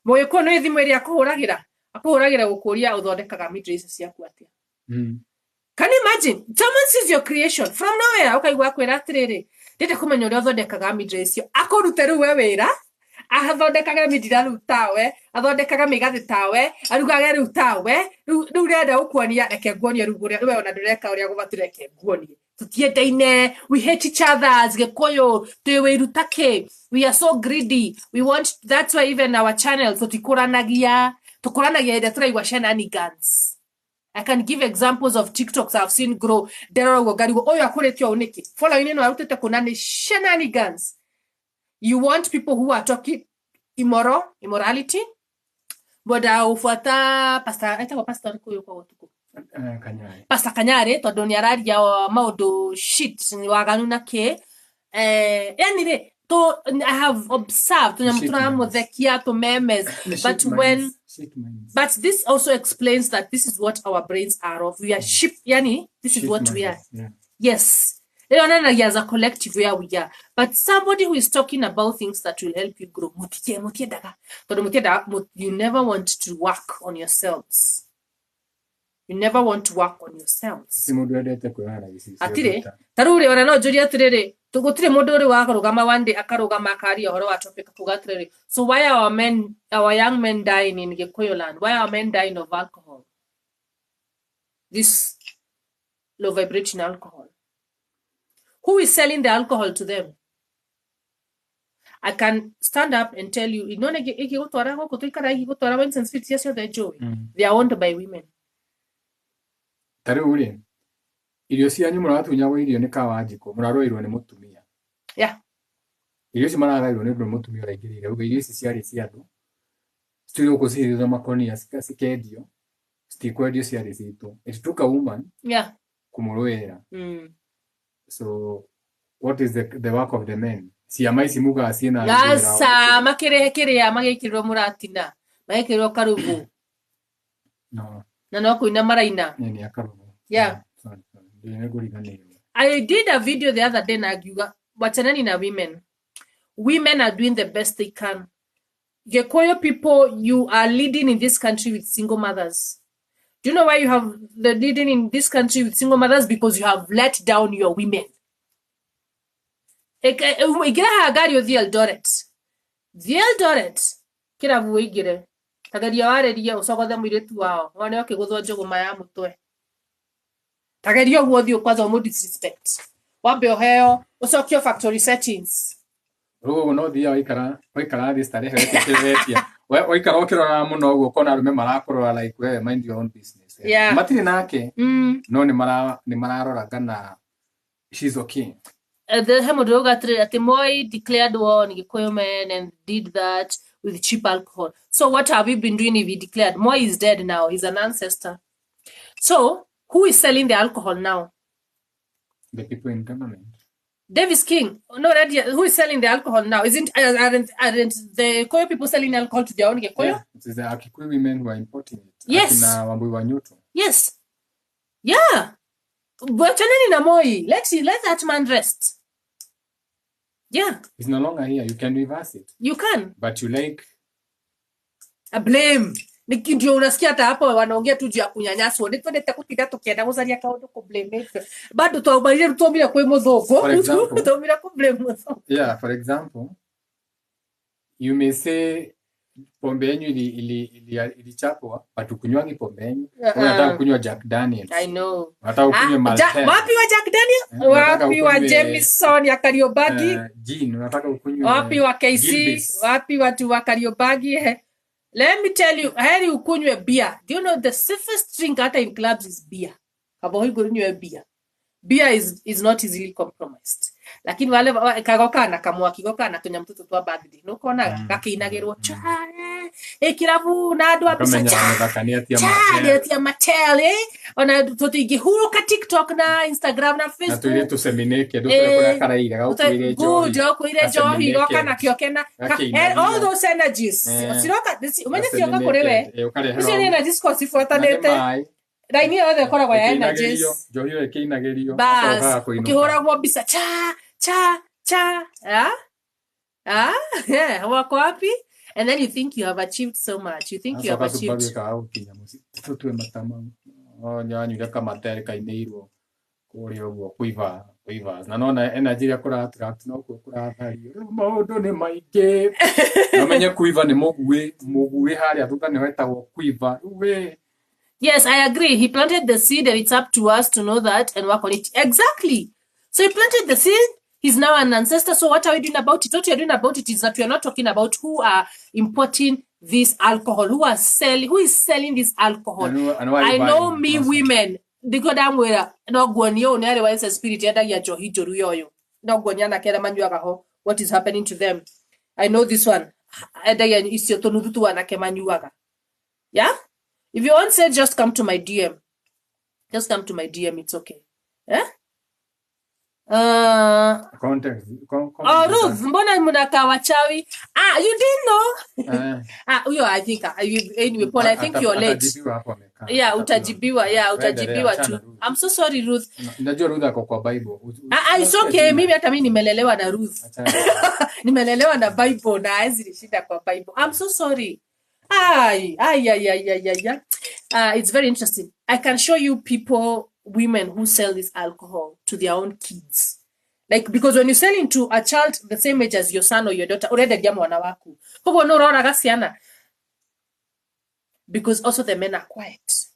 Moyoko no edimweri akohoragira. Akohoragira gukuria uthondekaga midress ciaku atia. Can you imagine? Someone sees your creation from nowhere. Ukaigwa kwira atiriri. Ndete kumenya uria uthondekaga midress cio. Akorute ru we wira. Athondekaga midiraru tawe, athondekaga migathi tawe, arugage ru tawe, ru renda ukuonia reke nguonie ru guria we ona ndireka uria gubatire reke nguonie. Tutiendaine, we hate each other as Gekoyo, tuwirutake. We are so greedy. We want, that's why even our channel, so tukuranagia ida turaigwa shenanigans. I can give examples of TikToks I've seen grow. Dero gari go oya kuretio uniki. Follow ine no arutete kunani shenanigans. You want people who are talking immorality? But ufuata pastor kuyo kwa watuko. Kanyare. Pastor Kanyare tondu ni araria maudu shit ni waganu na ke. Anyway, I have observed to memes, but this also explains that this is what our brains are of. We are sheep, yani, this is what we are. Yeah. Yes. As a collective where we are. But somebody who is talking about things that will help you grow. You never want to work on yourselves. You never want to work on yourselves. Atire, tarure ora no juri atirere. Tugutire mundu uri wakarugama one day akarugama akari ohoro wa topic kugatirere. So why are our young men dying in Gekoyo land? Why are men dying of alcohol? This low vibrating alcohol. Who is selling the alcohol to them? I can stand up and tell you, they are owned by women. Irio cianyu muratunyagwo irio ni kawanjiko muraroirwo ni mutumia. Yeah. Irio ci maragairwo ni ndu mutumia uraingirire uga irio ci ciari ci andu. Studio ko cirio makonia cikendio. Stikwendio ciari citu. It took a woman. Yeah. Kumuroera. So what is the work of the men? Si amaisi muga asina. Gasa makirehe ya magekirwo muratina. Magekirwo karubu. No. Na no kuina maraina. Ni akarubu. Yeah. I did a video the other day nagiuga wachanani na women. Women are doing the best they can. Gekoyo people, you are leading in this country with single mothers. Do you know why you have the leading in this country with single mothers? Because you have let down your women. Igira hagari the Eldoret. The Eldoret. Kira vuigire. Tagaria wareria usogothe muiretu wao. Wane okiguthwo njuguma ya mutwe. Tagaria guothio kwaza mu disrespect. Wambe oheo usokio factory settings. No dia waikara this tarehe weteteretia. Waikara okirora muno uguo kona rume marakorora like we mind your own business. Yeah. Matiri nake. No ni mararora kana she's okay. the hemodrogatry at the Moi declared war on Gikuyu men and did that with cheap alcohol. So what have we been doing if he declared? Moi is dead now. He's an ancestor. So who is selling the alcohol now? The people in government. Davis King. No, who is selling the alcohol now? Aren't the Koyo people selling alcohol to their own Gikuyu? Yeah, it is the Akikuyu women who are importing it. Yes. Akina Wambui Wanyuto. Yes. Yeah. But let that man rest. Yeah. He's no longer here. You can reverse it. You can. But you like a blame. Ndio unasikia hata hapo wanaongea tu juu ya kunyanyaswa. Ndio twende kupiga tukienda kuzalia kaondo ku blame. Bado tuobalie tutomira kwa mothogo. Tutomira ku blame mothogo. Yeah, for example, you may say pombe yenu ilichapwa hatukunywangi pombe yenu. Unataka kunywa Jack Daniels. I know. Unataka kunywa Malta. Wapi wa Jack Daniels? Wapi wa Jameson ya Kariobangi? Gin, unataka kunywa. Wapi wa KC? Wapi watu wa Kariobangi? Let me tell you, heri ukunywe beer. Do you know the safest drink hata in clubs is beer? Kabo hiyo kunywe beer. Beer is not easily compromised. Lakini wale kagokana kamwa kigokana tunya mtoto twa birthday. No kona gakinagirwo cha. Kiravu na andwa bisa cha. Tia matele. Ona toto igihuru ka TikTok na Instagram na Facebook. Na tuile tusemineke dutule karaira gaukwire jo. Good, kuire jo higokana kiokena. All those energies. Siroka umenya sioka kurewe. Ucio ni energies kwa sifuatanete. Raini yothe koragwo ya energies. Njohio ikinagirio. Bas, ukihoragwo mbica cha. Yeah, wako wapi? And then you think you have achieved so much. You think you have achieved. Tutwe matama. Nyanyu ya kama tereka ineirwo. Kuria ugo kuiva. Na nona energy ya kura attract no kura thari. Maundu ni maingi. Namenye kuiva ni muguwe haria tutane wetagwo kuiva. We. Yes, I agree. He planted the seed and it's up to us to know that and work on it. Exactly. So he planted the seed. He's now an ancestor. So what are we doing about it? What we are doing about it is that we are not talking about who are importing this alcohol, who is selling this alcohol. I know me women. Diko damwera no gwanyo ne otherwise spirit yada ya johijoru yoyo. No gwanyana kera manyuaga ho. What is happening to them? I know this one. Ada ya isio tonudutu anake manyuaga. Yeah? If you want to say, just come to my DM. Just come to my DM. It's okay. Eh? Context. Ruth, mbona mnakaa wachawi? You didn't know? I think. Anyway, Paul, I think you're late. Yeah, utajibiwa too. I'm so sorry, Ruth. Najua Ruth ako kwa Bible. It's okay. Mimi hata mimi nimelelewa na Ruth. Nimelelewa na Bible na hizi shida kwa Bible. I'm so sorry. It's very interesting. I can show you women who sell this alcohol to their own kids. Like, because when you're selling to a child the same age as your son or your daughter, already mwana wako. Huko no rora gasiana. Because also the men are quiet.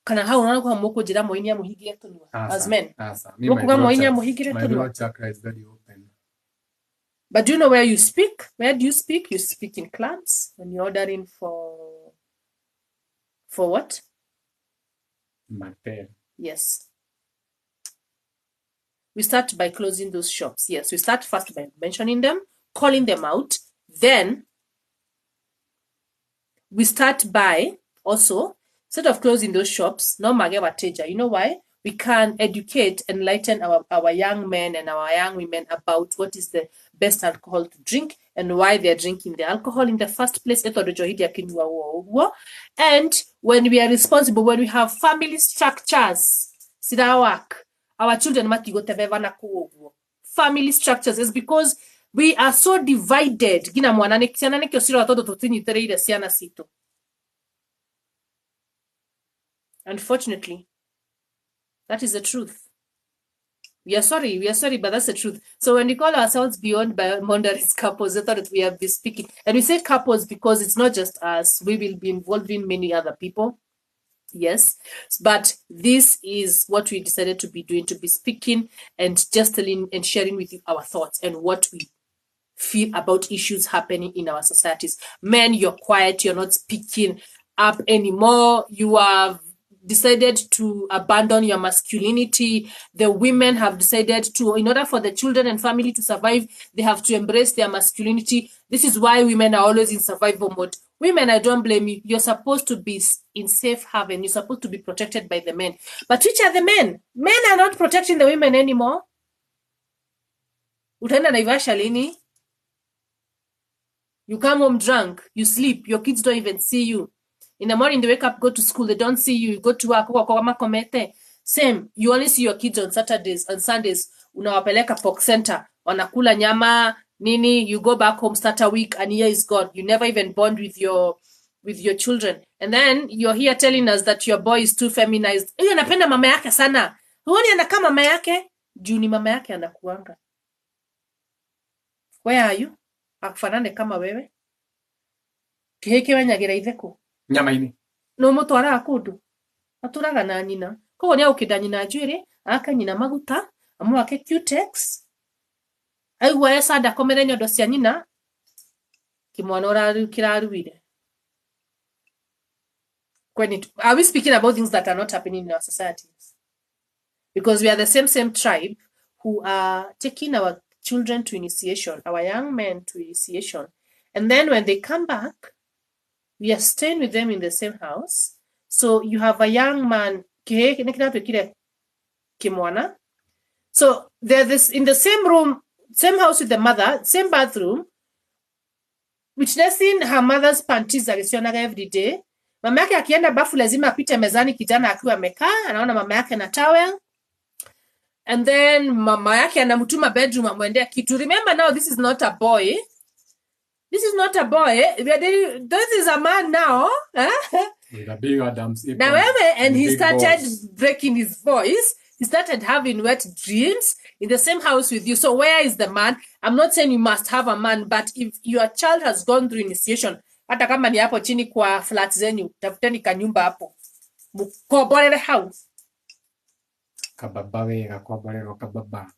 Kana hao unaona kwa moko jira moinia muhigire tunwa as men. Moko moinia muhigire tunwa. My blood chakra is very open. But do you know where you speak? Where do you speak? You speak in clubs when you're ordering for what? Matel. Yes. We start by closing those shops. Yes, we start first by mentioning them, calling them out. Then we start by also, instead of closing those shops, no magewateja. You know why? We can educate, enlighten our young men and our young women about what is the best alcohol to drink and why they're drinking the alcohol in the first place. And when we are responsible, when we have family structures, our children family structures is because we are so divided. Unfortunately, that is the truth. We are sorry, but that's the truth. So when we call ourselves beyond boundaries couples, I thought that we have been speaking. And we say couples because it's not just us. We will be involving many other people. Yes. But this is what we decided to be doing, to be speaking and just telling and sharing with you our thoughts and what we feel about issues happening in our societies. Men, you're quiet. You're not speaking up anymore. You are decided to abandon your masculinity. The women have decided to, in order for the children and family to survive, they have to embrace their masculinity. This is why women are always in survival mode. Women, I don't blame you. You're supposed to be in safe haven. You're supposed to be protected by the men. But which are the men? Men are not protecting the women anymore. Utaenda Naivasha lini? You come home drunk, you sleep, your kids don't even see you. In the morning, they wake up, go to school, they don't see you. You go to work, same. You only see your kids on Saturdays, on Sundays. Unawapeleka pork center, wanakula nyama, nini. You go back home, start a week, and year is gone. You never even bond with your children. And then you're here telling us that your boy is too feminized. Huyo anapenda mama yake sana. Huoni anakaa mama yake? Juu ni mama yake anakuanga. Where are you? Akufanane kama wewe. Kiheke wanyagira itheko. Nyama-ini. No mutwara kundu. Aturaga na nyina. Koguo ni aukida nyina njuiri, aka nyina maguta, amu ake cutex. Aigua esa ndakomere nyondo cia nyina. Kimwana kiraruire. Are we speaking about things that are not happening in our societies? Because we are the same tribe who are taking our children to initiation, our young men to initiation. And then when they come back, we are staying with them in the same house. So you have a young man, so they're in the same room, same house with the mother, same bathroom, which witnessing her mother's panties alisionaga every day. Mama yake akienda bafu lazima apite mezani kijana akiwa amekaa, anaona mama yake na towel. And then mama yake anamtuma bedroom amwendea kitu. Remember now, this is not a boy. This is not a boy. This is a man now. With a big Adam's apron. Now, and he started breaking his voice. He started having wet dreams in the same house with you. So where is the man? I'm not saying you must have a man, but if your child has gone through initiation, hata kama ni hapo chini kwa flat zenyu, tafuteni kanyumba hapo. Mukoborere house. Kababa wega kwaborero kababa.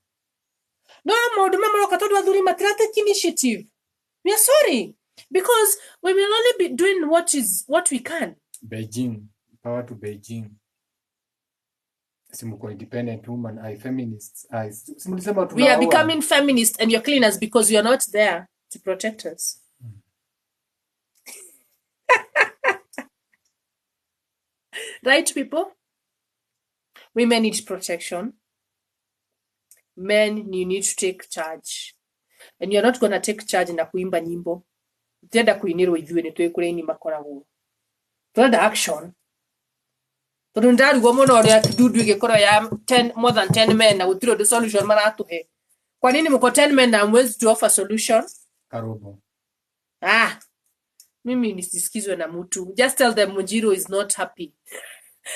No, Maundu mamwe katodu athuri matirate initiative. We are sorry because we will only be doing what we can. Beijing, power to Beijing. Simuko independent woman, feminists. We are becoming feminists and you're cleaners because you're not there to protect us. Right, people? Women need protection. Men, you need to take charge. And you're not going to take charge na kuimba nyimbo. Tenda kuinirwo ithuĩ nĩ twĩ kũrĩa ini makoragwo. Tũrenda action. Tondũ ndarigwo mũno ũrĩa kidudu ĩgĩkorwo ya more than 10 men na gũtirĩ ũndũ solution maratũhe. Kwa nini mko 10 men na hamwezi to offer solution? Karobo. Mimi nisisikizwe na mtu. Just tell them Mujiro is not happy.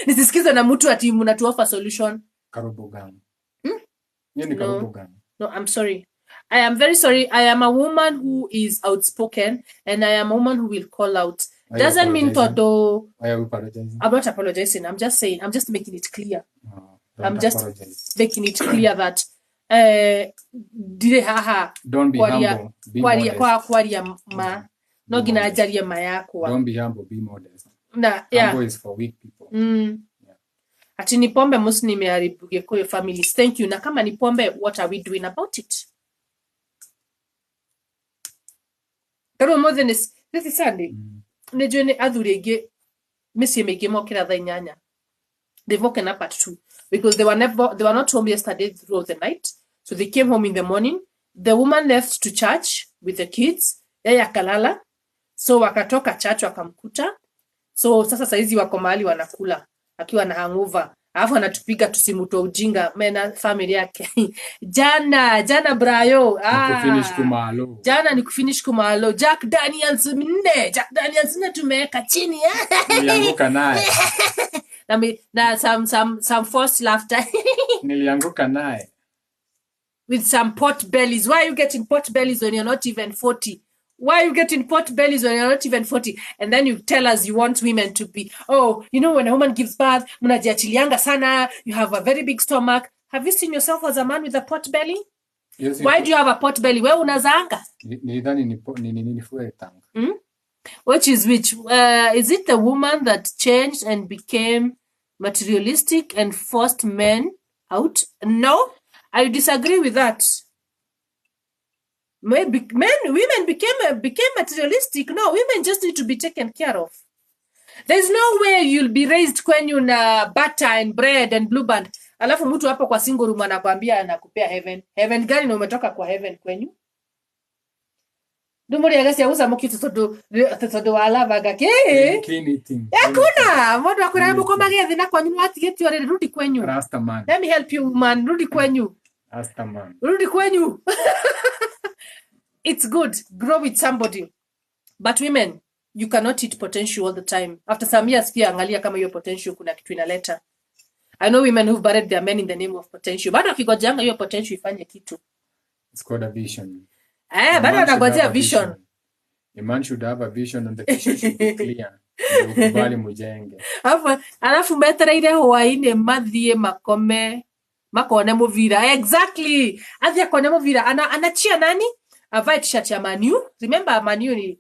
Nisisikizwe na mtu ati mnatu offer solution. Karobo gani? Ni karobo gani? No, I'm sorry. I am very sorry. I am a woman who is outspoken and I am a woman who will call out. Doesn't mean Toto. Why are you apologizing? I'm not apologizing. I'm just saying, I'm just making it clear. I'm just making it clear that don't be humble. Be modest. No gina ajaria mayako. Don't be humble, be modest. Yeah. Humble is for weak people. Ati ni pombe musi nimeharibu Gikuyu families. Thank you. Na kama ni pombe, what are we doing about it? Karo more than this is Sunday. Nejwe ni athuri ege misi mege mokira thaa 8. They've woken up at 2 because they were not home yesterday throughout the night. So they came home in the morning. The woman left to church with the kids. Yeye akalala. So wakatoka church wakamkuta. So sasa saizi wako mahali wanakula akiwa na hangover. Alafu anatupiga tusimutoa ujinga mena family yake. Jana Brayo. Jana ni kufinish kumalo. Jack Daniels 4 tumeweka chini. Nilianguka naye. Na some forced laughter. Nilianguka naye. With some pot bellies. Why are you getting pot bellies when you're not even 40? Why are you getting pot bellies when you're not even 40? And then you tell us you want women to be, when a woman gives birth, munajiachilianga sana, you have a very big stomach. Have you seen yourself as a man with a pot belly? Yes, why do you have a pot belly? Wewe unazaanga? Nilidhani ni fuel tank. Which is which? Is it the woman that changed and became materialistic, and forced men out. No, I disagree with that. Maybe women became materialistic. No, women just need to be taken care of. There's no way you'll be raised kwenyu na butter and bread and blue band. Alafu mtu hapo kwa single room anakuambia anakupea heaven. Heaven gani na umetoka kwa heaven kwenyu? Dumuri agasi ya usa mokitu todo wala baga ke. Clean eating. Hakuna. Modo akuna hebu kwa magethi na kwenyu ati geti ore rudi kwenyu. Rasta man. Let me help you man. Rudi kwenyu. Rasta man. Rudi kwenyu. It's good. Grow with somebody. But women, you cannot eat potential all the time. After some years, pia angalia kama hiyo potential kuna kitu inaleta. I know women who've buried their men in the name of potential. Bado akigojanga hiyo potential ifanye kitu. It's called a vision. Bado anagojea vision. A man should have a vision and the vision should be clear. Ukubali mujenge. Alafu metereire hwaine mathie makone muvira. Exactly. Athia kone muvira. Anachia nani? Avae t-shirt ya Manu. Remember Manu ni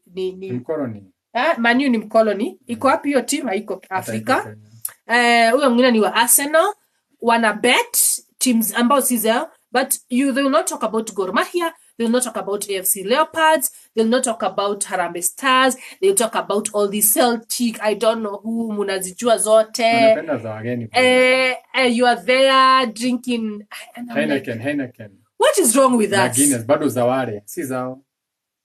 mkoloni. Manu ni mkoloni. Iko wapi hiyo team? Haiko Afrika. Huyo mwingine ni wa Arsenal. Wana bet teams ambao si zao. But they will not talk about Gor Mahia. They will not talk about AFC Leopards. They will not talk about Harambee Stars. They will talk about all the Celtic. I don't know who munazijua zote. Wanapenda za wageni. You are there drinking. Heineken. What is wrong with us? Guinness, bado za wale. Si zao.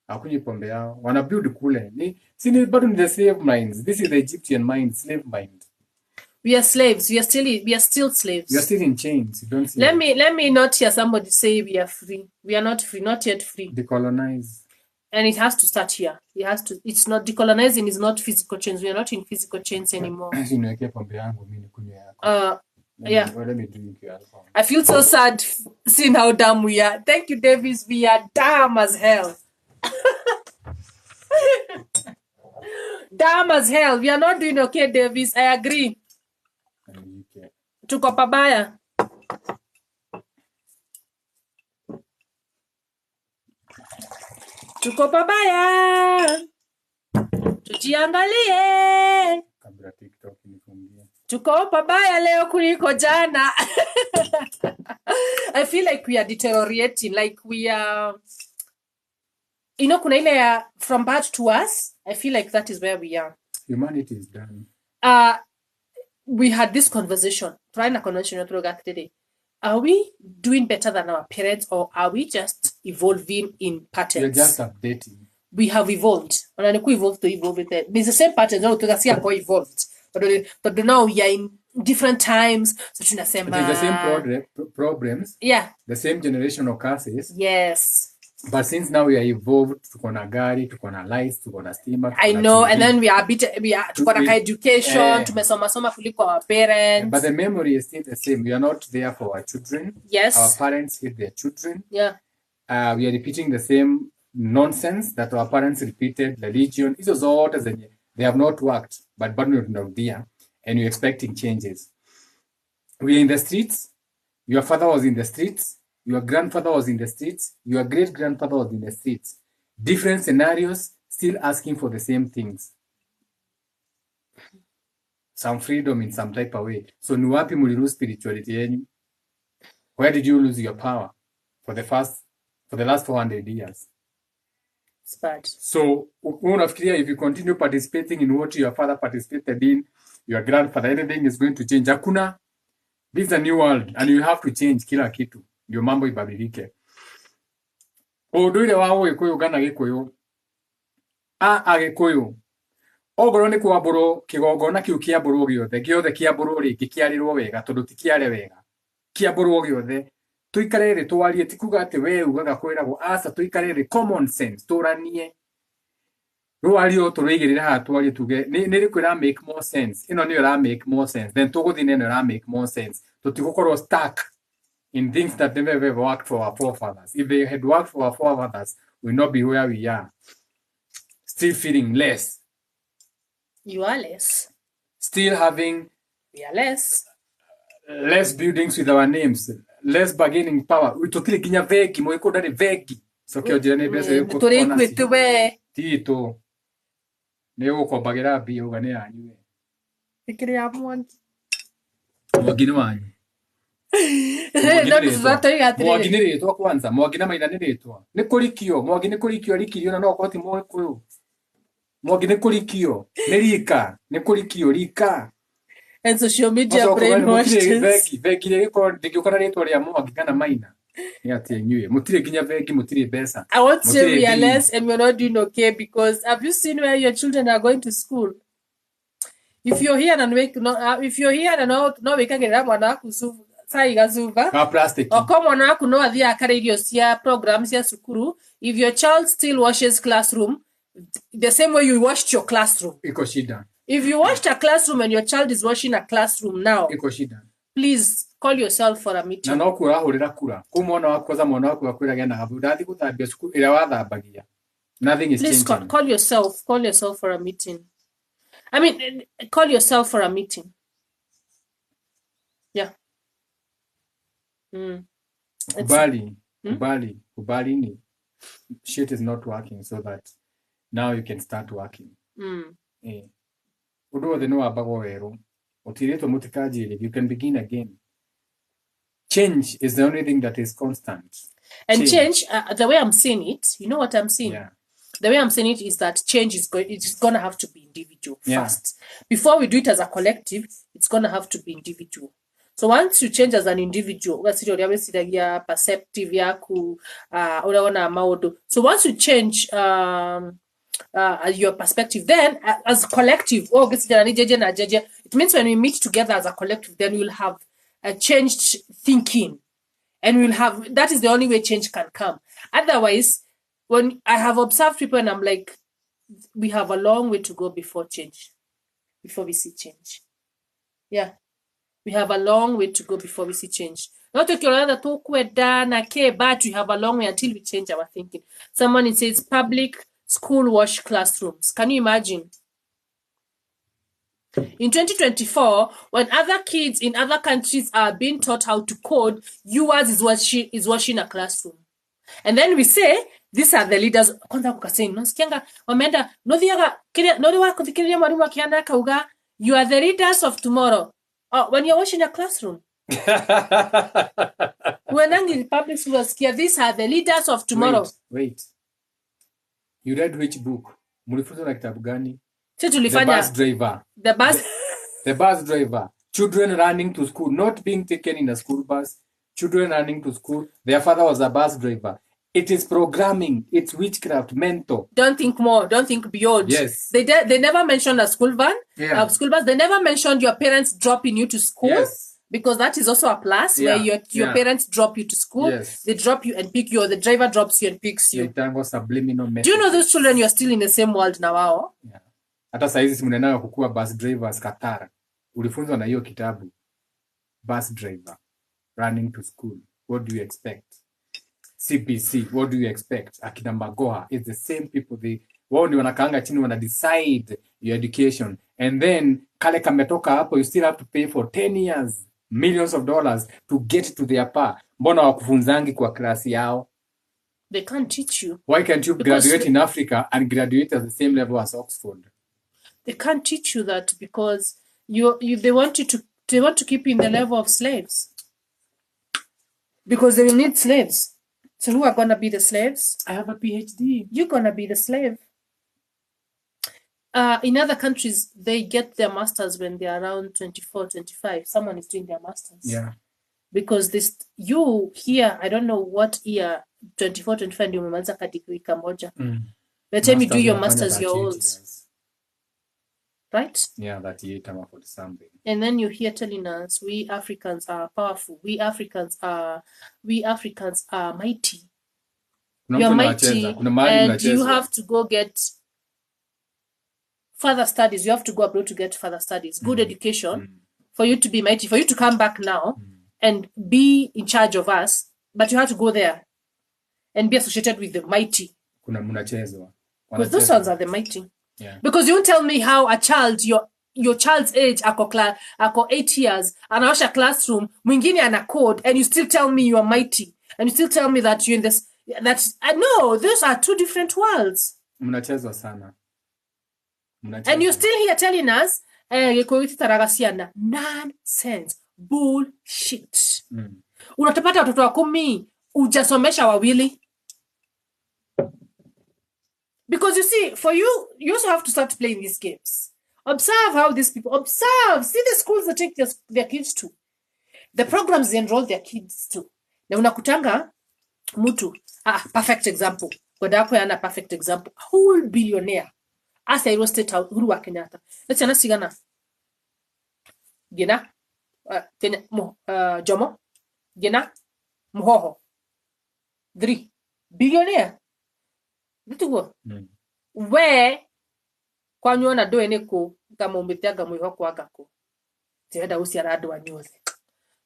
Hakunywi pombe yao. Wana build kule. Ni bado ni the slave minds. This is the Egyptian mind, slave mind. We are slaves. We are still slaves. We are still in chains. You don't see Let me not hear somebody say we are free. We are not free, not yet free. Decolonize. And it has to start here. It's not decolonizing is not physical chains. We are not in physical chains anymore. Yeah. Let me drink your alcohol. I feel so sad seeing how dumb we are. Thank you, Davis. We are dumb as hell. Dumb as hell. We are not doing okay, Davis. I agree. Tuko pabaya. Tuko pabaya. Tujiangalie. Kabla TikTok nifungie. Tuko pabaya leo kuliko jana. I feel like we are deteriorating. Like we are... kuna ile ya from bad to worse. I feel like that is where we are. Humanity is done. We had this conversation. Trying a convention today. Are we doing better than our parents, or are we just evolving in patterns? We're just updating. We have evolved. And I evolved to evolve with it. It's the same patterns. No, to see how evolved. But now we are in different times. So it's the same problems. Yeah. The same generational curses. Yes. But since now we are evolved, tuko na gari, tuko na lights, tuko na stima. I know, TV. And then we are tuko na education, tumesoma kuliko our parents. But the memory is still the same. We are not there for our children. Yes. Our parents hate their children. Yeah. We are repeating the same nonsense that our parents repeated. Religion, hizo zote zenye they have not worked, but bado tunarudia, and you're expecting changes. We are in the streets. Your father was in the streets. Your grandfather was in the streets. Your great-grandfather was in the streets. Different scenarios, still asking for the same things. Some freedom in some type of way. So, ni wapi mulilose spirituality yenyu? Where did you lose your power for the last 400 years? It's bad. So, unafikiria if you continue participating in what your father participated in, your grandfather, anything is going to change. Hakuna. This is a new world, and you have to change kila kitu. Ndio mambo ibadilike. Ũndũire wa Ũgĩkũyũ gana Gĩkũyũ. Agĩkũyũ. Ogoro nĩ kwambũrwo kĩgongona kĩu kĩambũrwo gĩothe kĩambũrwo rĩngĩ kĩarĩrwo wega tondũ ti kĩare wega. Kĩambũrwo gĩothe. Tuikare thĩ twarie ti kuga atĩ we ugaga kwĩragwo aca tuikare thĩ common sense tũranie. Rwario tũrĩigĩrĩra haha twarie tuge nĩ rĩkũ ĩra make more sense. Ĩno nĩyo ĩra make more sense. Then tũgũthiĩ na ĩno ĩra make more sense. Tũtigũkorwo stuck in things that never ever worked for our forefathers. If they had worked for our forefathers, we would not be where we are. Still feeling less. You are less. Still having... We are less. Less buildings with our names. Less bargaining power. Utokile kinya vegi. Mweko dani vegi. So kio jirani bese yuko kona si. Mwagine wanyu. Mwagine ritwa kwanza, mwagine maina ni ritwa. Ni kurikio, mwagine kurikio rikio na no kwati mwe kuyu. Mwagine kurikio, ni rika, ni kurikio rika. And social media brainwashed us. Vegi ko ndikukana ritwa ria mwagi kana maina. Ni ati nyuye, mutire ginya vegi, mutire pesa. I want to realize and you're not doing okay because have you seen where your children are going to school? If you're here and no wikagira mwana waku sai gazuva plastic oko mwana waku no athia akara irio cia programs cia sukuru, if your child still washes classroom the same way you washed your classroom, iko shida. If you washed a classroom and your child is washing a classroom now, iko shida. Please call yourself for a meeting. Na no kurahurira kura kumona wakoza mwana waku akwiraga na gabu ndathi guthambia sukuru ira wathambagia. Nothing is changing. Please call yourself for a meeting. I mean, call yourself for a meeting. Yeah. Kubali ni shit is not working so that now you can start working. Udo the no abago wero. Otireto mutikajiri, you can begin again. Change is the only thing that is constant. And change the way I'm seeing it, you know what I'm seeing? Yeah. The way I'm saying it is that change is going to have to be individual first. Before we do it as a collective, it's going to have to be individual. So once you change as an individual, perceptive so once you change your perspective, then as a collective, it means when we meet together as a collective, then we'll have a changed thinking. And we'll have, that is the only way change can come. Otherwise, when I have observed people and I'm like, we have a long way to go before change, before we see change. Yeah. We have a long way to go before we see change. Not but we have a long way until we change our thinking. Someone says public school wash classrooms. Can you imagine? In 2024, when other kids in other countries are being taught how to code, yours is washing a classroom. And then we say, these are the leaders. You are the leaders of tomorrow. Oh, when you're washing a classroom. When in public schools, these are the leaders of tomorrow. Wait. You read which book? Mulifunzo na kitabu gani? The bus driver. The bus driver. Children running to school, not being taken in a school bus. Children running to school. Their father was a bus driver. It is programming. It's witchcraft, mental. Don't think more. Don't think beyond. Yes. They never mentioned a school van. Yeah. School bus. They never mentioned your parents dropping you to school. Yes. Because that is also a plus where your parents drop you to school. Yes. They drop you and pick you, or the driver drops you and picks you. Subliminal message. Do you know those children, you're still in the same world now? Yeah. Hata saizi simunenayo kukua bus drivers Qatar. Ulifunzwa na hiyo kitabu. Bus driver. Running to school. What do you expect? CBC, what do you expect? Akina Magoha, it's the same people. Wao ndio wanakaanga chini wana decide your education. And then kale kametoka hapo, you still have to pay for 10 years, millions of dollars to get to their pa. Mbona wakufunzangi kwa klasi yao? They can't teach you. Why can't you graduate in Africa and graduate at the same level as Oxford? They can't teach you that because they want to keep you in the level of slaves. Because they will need slaves. So who are going to be the slaves? I have a PhD. You're going to be the slave. In other countries, they get their masters when they're around 24, 25. Someone is doing their masters. Yeah. Because you here, I don't know what year, 24, 25, you umemaliza degree kamoja. By the time you do your masters, you're old. Right? Yeah, 38 or 40 something. And then you're here telling us we Africans are powerful. We Africans are mighty. You're mighty, and you have to go get further studies. You have to go abroad to get further studies. Good education for you to be mighty, for you to come back now and be in charge of us. But you have to go there and be associated with the mighty. Because those ones are the mighty. Yeah. Because you won't tell me how a child, your child's age, ako 8 years, anaosha classroom, mwingine ana code, and you still tell me you are mighty. And you still tell me that you're in this, no, those are two different worlds. Mnachezwa sana. And you're still here telling us, nonsense. bullshit. Unatapata watoto wa 10 ujasomesha wawili. Because you see, for you also have to start playing these games. Observe how these people, see the schools that take their kids to. The programs they enroll their kids to. Na unakutanga mtu, perfect example. Kodako yana perfect example. Whole billionaire. Asa Iro State House, Uhuru wa Kenyatta. Let's yana sigana. Gina, Jomo, Gina, Muhoho. 3 billionaire. Nitugo. We kwanyu na do eneko kama umetiaga mwihoko agako. Tienda usiarado wanyose.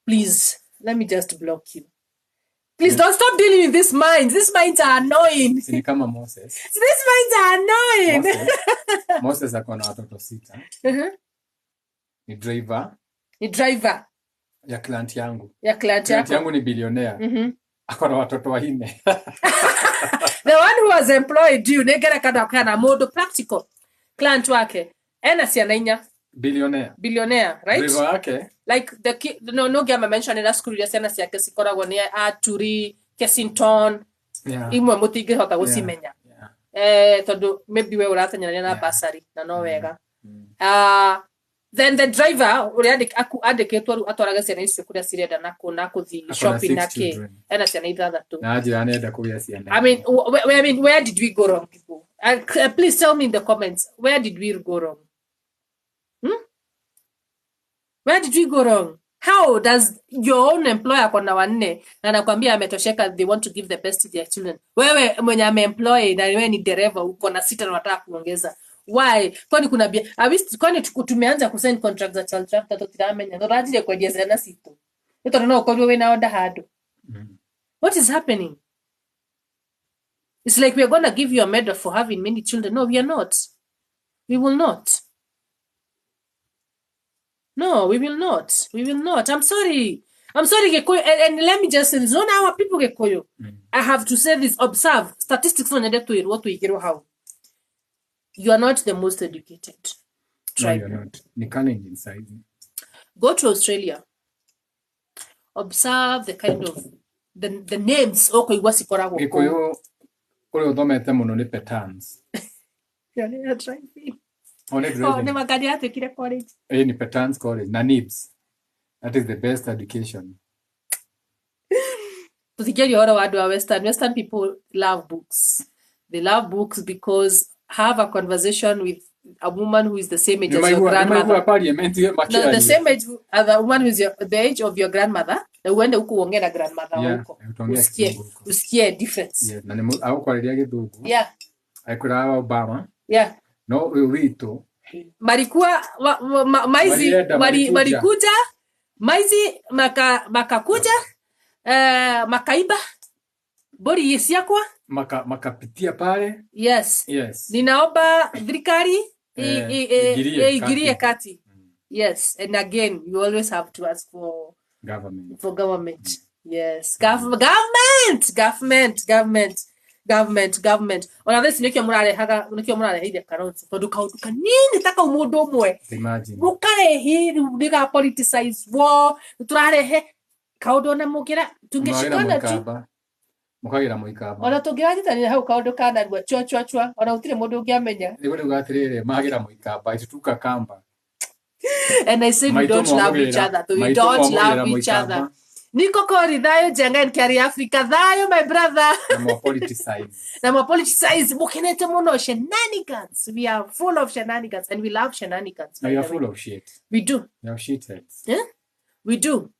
Please, let me just block you. Please don't stop dealing with these minds. These minds are annoying. Sini kama Moses. These minds are annoying. Moses akona watoto 6. Ni driver. Ya client yangu. Client yangu ni billionaire. Akona watoto 4. The one who was employed you negera kana modo practical. Client wake. Ena si anainya. Billionaire, right? Driver wake. Like the kid, no gama mention in a school ya sena si yake sikoragwo ni Aturi, Kensington. Imwe mutige hota gusimenya. Todo maybe we uratanya na basari na no wega. Then the driver uriandi andiketwa atwaraga ciana icio kuria cirenda nako thi shopping nake ena ciana ithathatu na njira anenda kuria ciana. I mean where did we go wrong, people? Please tell me in the comments, where did we go wrong? Where did we go wrong? How does your own employer kona 4 na anakuambia ametosheka, they want to give the best to their children? Wewe mwenye ameemploy na wewe ni dereva uko na 6 na unataka kuongeza. Why? Kwani kuna kwani tumeanza kusign contract za child trafficker totiramenya ndo rajire kwa diesel na sito. Ito no ko we na order hado. What is happening? It's like we are going to give you a medal for having many children. No, we are not. We will not. No, we will not. We will not. I'm sorry, Gekoyo. And let me just say this. Not our people, Gekoyo. I have to say this. Observe. Statistics on what we hear how. You are not the most educated tribe. No, you're not. Nikaling inside. Go to Australia. Observe the kind of the names. Okay, what's it called? Gekoyo. Ule uthomete muno ni Petans. Yeah, tribe. Oh, ne magari yake kile college. Ni Petans College. Na Nibs. That is the best education. To get your order Western people love books. They love books because have a conversation with a woman who is the same age as your grandmother. No, the same age as a woman who is the age of your grandmother. Na uende huko uongee na grandmother wako. Usikie difference. Yeah, na ni au kwa lia githugu. Yeah. Aikura Obama. Yeah. No wito. Marikuwa marikuja maizi makakuja makaiba bori yesiakwa makapitia pale. Yes. Ninaomba thirikari igirie kati. Yes, and again you always have to ask for government. Yes, government. Ona this nikio murare hide karonso to duka nini taka umundo umwe. Imagine. Mukare hiri ndiga politicize war turare he kaudo na mugira tungeshikana tu. Mukagira muikaba. Ona tungiragita ni hau kaudo kana gwa chwa ona utire mundu ungiamenya. Nigo ugatirire magira muikaba itutuka kamba. And I said we don't love each other. We don't love each other. Niko kori thayo jenga nkari Africa thayo my brother. Na politicize mukenete muno shenanigans. We are full of shenanigans and we love shenanigans. No, you are full of shit. We do. You are shitheads. Yeah? We do.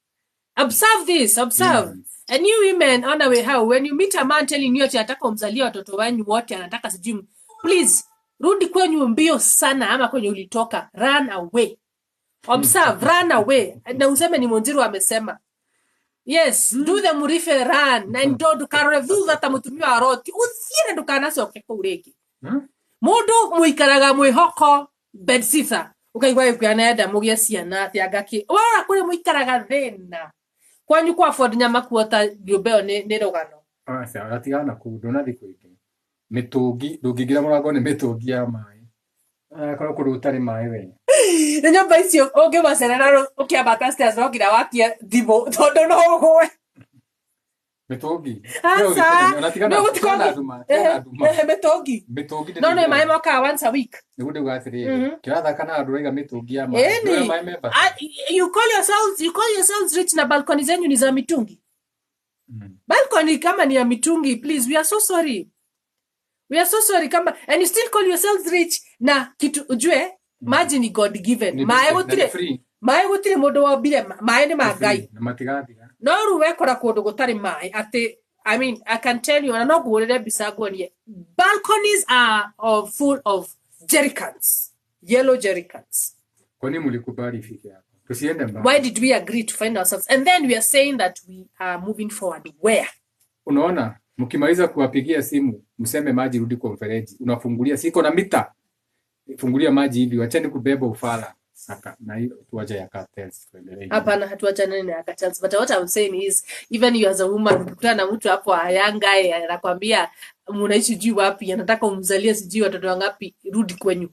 Observe this. Observe. And you women on the way how when you meet a man telling you ati anataka umzalie watoto wanyu wote anataka sijui, please rudi kwenyu mbio sana ama kwenye ulitoka, run away. Observe, run away. Na useme ni Monjiru amesema. Yes, do the murife run. Na ndo dukarevu zata mutumio aroti. Usire dukana soke kuregi. Mudu muikaraga mwihoko bedsitha. Ukaigwa yukianaenda mugia ciana tiagaki. Wala kule muikaraga thina. Kwanyu kwa afford nyama kuota giobeo ni rogano. Asa atigana ku donathi kuite. Mitungi ndungigira murango ni mitungi ya mai. Akora kuri utari mai we. nyumba icio ungimacerera ukiambata stairs no nginya wakie thimũ tondu no ũgwe Mĩtũngi. aca Unatigana mĩtũngi no nĩ maĩ mokaga once a week. Nĩguo ndĩuga atĩrĩrĩ kĩrathaka na andũ raiga mĩtũngi ya you call yourselves rich na balcony zenyu ni za mitungi. Balcony kama ni ya mitungi, please, we are so sorry kama, and you still call yourselves rich na kitu ujue maji ni God given. Maĩ gutire mundu wombire, maĩ ni ma Ngai na matigathira. No ru wekora kundu gutari maĩ ati, I mean, I can tell you, na no ngurire mbica nguonie, balconies are full of jerrycans, yellow jerrycans. Kwani mlikubali ifike hapo? Tusiende mbali. Why did we agree to find ourselves? And then we are saying that we are moving forward. Where? Unaona, mkimaliza kuwapigia simu, mseme maji rudi kwa mfereji. Unafungulia, siko na mita. Fungulia maji hivi, wacheni kubeba ufala. Na hiyo tuaje ya cartels tuendelee. Hapana, hatuachane na cartels. But what I'm saying is, even you as a woman, ukikutana na mtu hapo ayanga anakuambia mnaishi juu wapi, anataka umzalie sijui watoto wangapi, rudi kwenyu.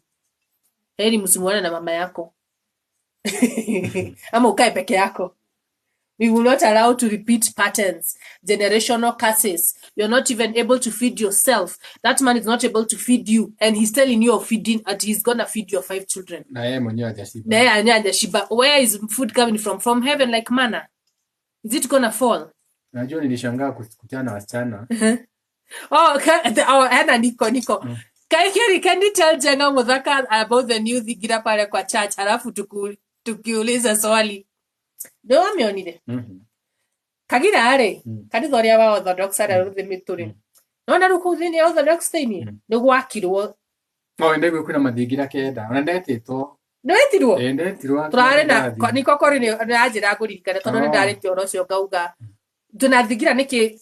Heri msimuone na mama yako. Ama ukae peke yako. We will not allow to repeat patterns, generational curses. You're not even able to feed yourself. That man is not able to feed you, and he's telling you of feeding, and he's gonna feed your 5 children. Na yeye mwenyewe hajashiba. Where is food coming from? From heaven like manna? Is it gonna fall? Najua nilishangaa kukutana na wasichana. Hana niko. Can you tell Jenga Muthaka about the new thigira pale kwa church? Alafu tukiuliza swali. Ndio ameonire. Kagira are. Kanitha uria wa Orthodox ara ruthi mituri. Nona ruku thini Orthodox thini. Ni gwakirwo. No ndegwe kuna mathigira kenda. Ona ndetitwo. Ndetirwo. Ndetirwo. Turare na niko kori ni ajira kuririkana tondu ni ndarite oro cio ngauga. Tunathigira niki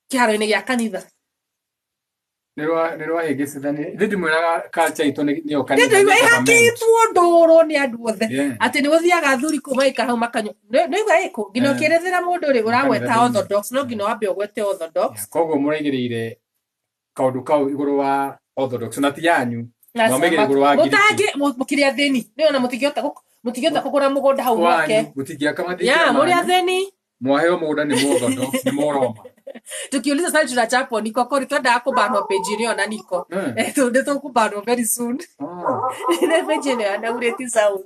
kiharo-ini gia kanitha. Nirwa hegecithani ndi mwiraga culture itu niyo kanitha ndi iwe hakitwo ndoro ni andu othe ati ni guthiaga thuri kuma ikahau makanyo ni iwe iko ngino kirethera mundu ri uragweta Orthodox no ngino wambe ogwete Orthodox koguo muraigirire kaundu kau iguru wa Orthodox na ti yanyu no megire iguru wa mutangi mukiria theni ni ona mutigota kugura mugunda hau wake mutigia kama thini ya muria theni mwaheo mugunda ni Orthodox ni moroma tukiuliza sasa tunachapo niko kori twenda kubanwa page ni ona niko ndio kubanwa very soon ile page ni ana ureti sound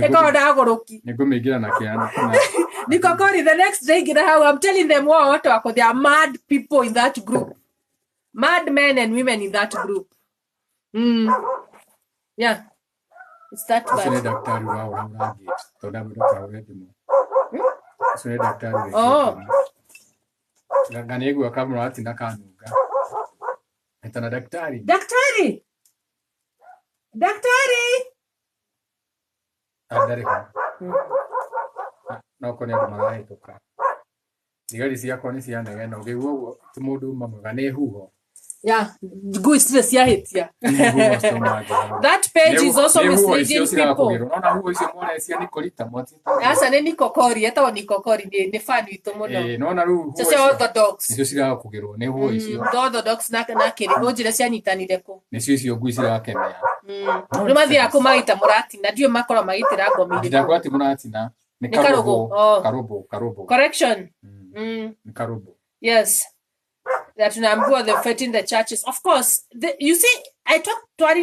eko ndagoroki nigumigira na kiana niko kori the next day get how I'm telling them what wako they are mad people in that group, mad men and women in that group. Yeah, it's that bad. Sio daktari wao wangaje toda mdoka wewe sio daktari Ganegu akamro ati nakanuga. Etana daktari. Adare ko. No ko ne mara itoka. Digari cia ko ni cia ndege no giguo ti mundu mamagane huho. Yeah, good stress ya hitia. That page is also misleading people. Unaona huo sio mwana cia Nikolita mwati. Asa ni Nikokori, eta Nikokori ni fan witu muno. Naona ru. Sasa Orthodox. Nicio cira kugirwo ni huo icio. Orthodox na kiri ojira cia nyitanire ko. Nicio icio ngui cira kemea. Ni mathia ko magita murati na ndio makora magitira ngomire. Ndakwa ati murati na ni karobo. Correction. Ni karobo. Yes. That tunaambiwa the fate in the churches. Of course, you see, I talked to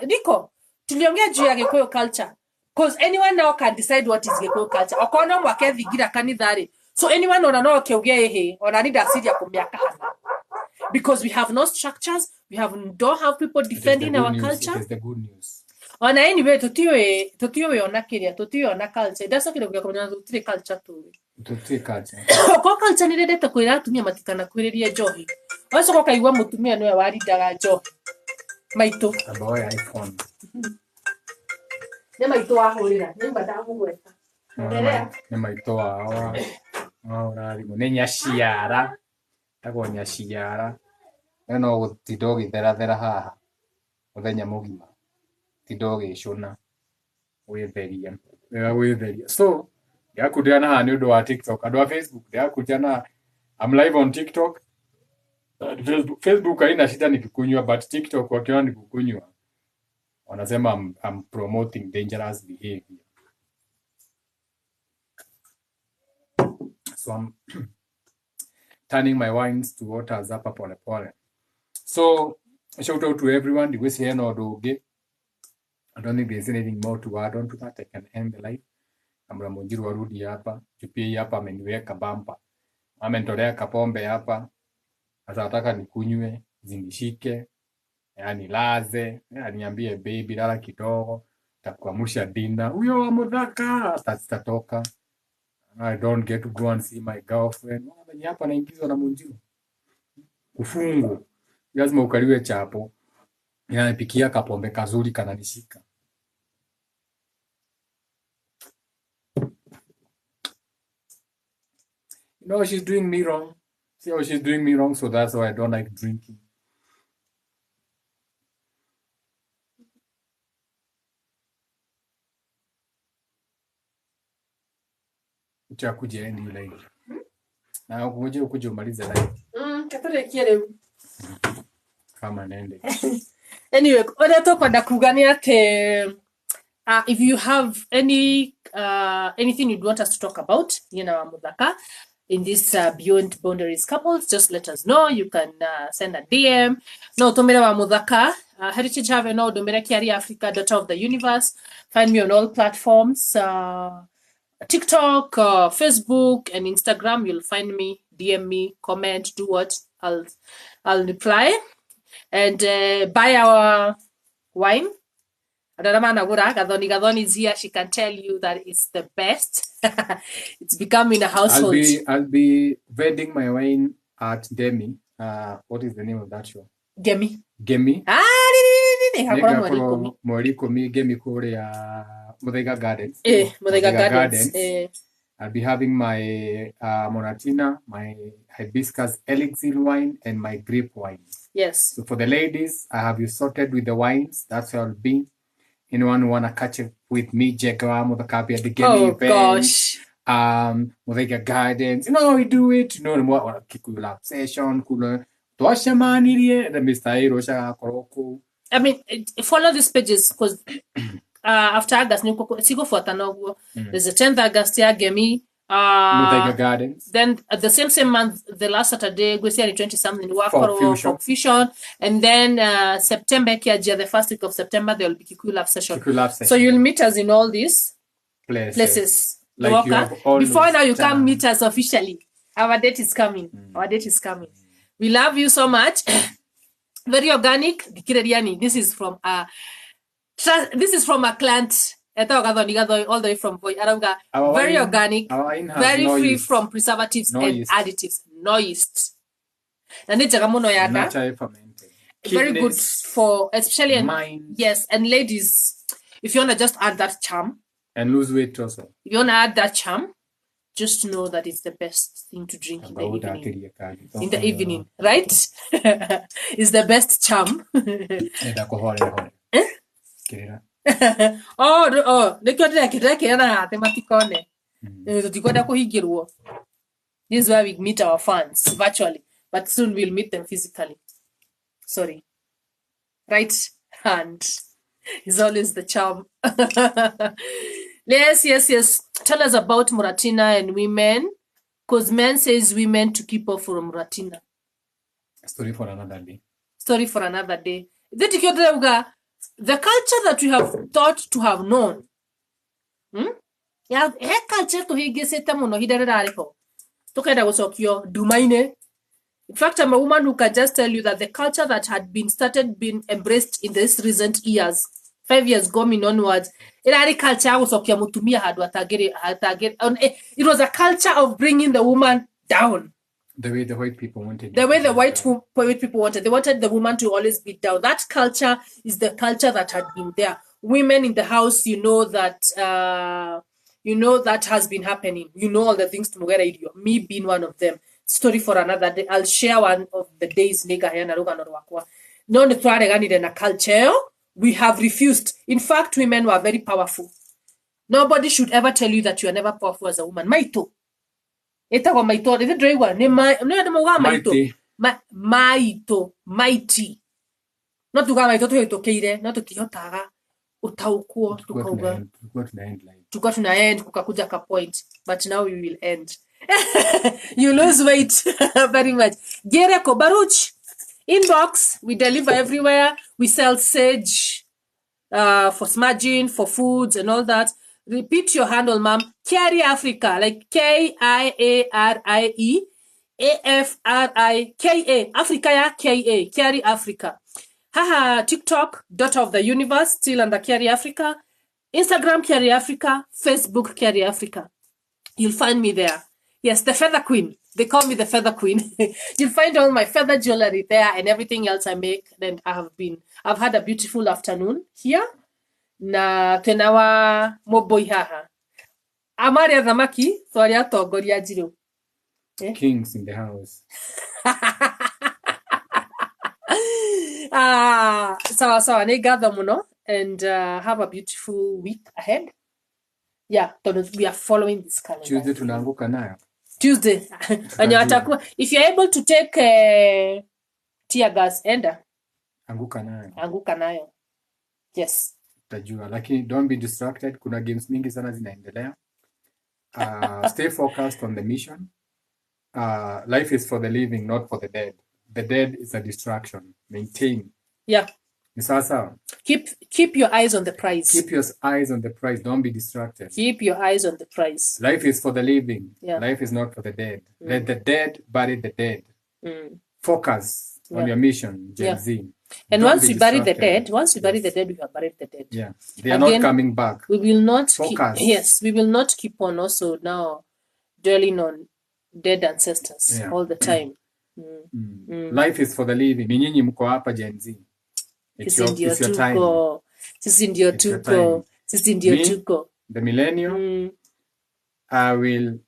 Nico. Tuliongea juu ya Gikuyu culture. Because anyone now can decide what is Gikuyu culture. Okono mwake thigira kanithari. So anyone ona no kiugia ehe, ona nida siria kumiaka hana. Because we have no structures, don't have people defending our culture. It is the good news. Ona anyway, tutiwe ona kiria, tutiwe ona culture. That's kile kwa kuna tutire culture tu. Tutire culture. Kwa culture ni redeta kwira atumia matikana kwiriria njohi. Wacho kwa kaigwa mutumia niwe warindaga njohi. Maito. Aboya iPhone. Ne maito wahurira, ne mbadamugweta. Ne maito wa. Ora ni nyashiara. Tago nyashiara. No gutidogi thera haha. Muthenya mugima. Tidogi shona. Wetheria. So, yakujana haha ni undu wa TikTok, andu wa Facebook, yakujana I'm live on TikTok. Facebook haina shida nikikunywa, but TikTok wakiona nikukunywa wanasema I'm promoting dangerous behavior. So I'm turning my wines to waters hapa pole pole. So shout out to everyone. I don't think there's anything more to add on to that. I can end the live. Amra Munjiru warudi hapa. Jupia hapa ameniweka bumper. Amenitolea kapombe hapa. Sasa nataka nikunywe, zinishike, yani laze, niambie baby lala kidogo, takuamsha dinner. Huyo wa Muthaka atatoka. I don't get to go and see my girlfriend. Mwenye hapa naingizwa na Munjiru. Ufungu. Lazima ukaliwe chapo. Nipikia kapombe kazuri kananishika. You know, she's doing me wrong. See how she's doing me wrong, so that's why I don't like drinking. Utakuja endi live. Na ukuje umalize live. Katore kiere. Kama nende. Anyway, kwenda kugani ate if you have anything you'd want us to talk about, Muthaka, in this Beyond Boundaries couples, just let us know. You can send a DM. No, Tomera wa Muthaka, Heritage Have no Domera Kiari Africa, Daughter of the Universe. Find me on all platforms, TikTok, Facebook, and Instagram. You'll find me. DM me, comment, do what? I'll reply. And buy our wine. Gadoni is here. She can tell you that it's the best. It's becoming a household. I'll be vending my wine at Demi. What is the name of that show? Gemi. Morikomi Gemi Kore Muthaiga Gardens. Muthaiga Gardens. I'll be having my Moratina, my hibiscus elixir wine, and my grape wine. Yes. So for the ladies, I have you sorted with the wines. That's where I'll be. Anyone want to catch up with me, Jega, Muthakapi at the Gemi event? Gosh. Muthaiga Gardens. You know how we do it. You know what Kikula session, Kula. I mean, follow these pages because after August, there's the 10th August here, Gemi. Muthaiga Gardens. Then at the same month, the last Saturday, we see 20 something for fusion. And then September, the first week of September, there will be Kikuyu Love Session. So you'll meet us in all these places. Like before now, you can't meet us officially. Our date is coming. Our date is coming. We love you so much. Very organic. This is from a client. All the way from Boy. Very organic. Very free from preservatives and additives. No yeast. Very good for especially yes, and ladies. If you wanna just add that charm and lose weight also. If you wanna add that charm, just know that it's the best thing to drink in the evening. In the evening, right? It's the best charm. This is where we meet our fans virtually, but soon we'll meet them physically. Sorry. Right hand is always the charm. Yes. Tell us about Muratina and women, because men says women to keep off from Muratina. Story for another day. The culture that we have thought to have known. Culture to higeseta muno hidarareko. Tokenda gusokio dumaine. In fact, I'm a woman who can just tell you that the culture that had been embraced in this recent years, 5 years going onwards, it was a culture of bringing the woman down. The way the white people wanted. The way the white people wanted. They wanted the woman to always be down. That culture is the culture that had been there. Women in the house, that has been happening. You know all the things to me being one of them. Story for another day. I'll share one of the days. Culture. We have refused. In fact, women were very powerful. Nobody should ever tell you that you are never powerful as a woman. Maito. Maito. Is it very well? Maito. Maito. Mighty. Not to go maito to keire. Not to kiyotaga. utaukuo tukauga tulikuwa tuna end kukakuja ka point, but now we will end. You lose weight very much. Gereko Baruch inbox, we deliver everywhere. We sell sage for smudging, for foods and all that. Repeat your handle, ma'am. Kiari Africa, like Kiarie Afrika, Africa, ya Ka, Kiari Africa. Haha, TikTok, Daughter of the Universe, still under Kiari Africa. Instagram, Kiari Africa. Facebook, Kiari Africa. You'll find me there. Yes, the Feather Queen. They call me the Feather Queen. You'll find all my feather jewelry there and everything else I make. Then I've had a beautiful afternoon here. Na tenawa moboi haha. Amari athamaki, thwari atongoria jiru. Kings in the house. Sawa, ne gather muno and have a beautiful week ahead. Yeah, we are following this calendar. Tuesday tunaanguka nayo. Tuesday. If you're able to take tear gas, enda. Anguka nayo. Yes. Tajua, lakini don't be distracted. Kuna games mingi sana zinaendelea. Stay focused on the mission. Life is for the living, not for the dead. The dead is a distraction. Maintain. Yeah. Ni sawa. Keep your eyes on the prize. Keep your eyes on the prize. Don't be distracted. Keep your eyes on the prize. Life is for the living. Yeah. Life is not for the dead. Let the dead bury the dead. Focus on your mission, Gen Z. And once we bury the dead, we have buried the dead. Yeah. They are not coming back. We will not focus. We will not keep on also now dwelling on dead ancestors all the time. Life is for the living. Ni nyinyi mko hapa Gen Z. It's your time. Sisi ndio tuko. The millennium, I will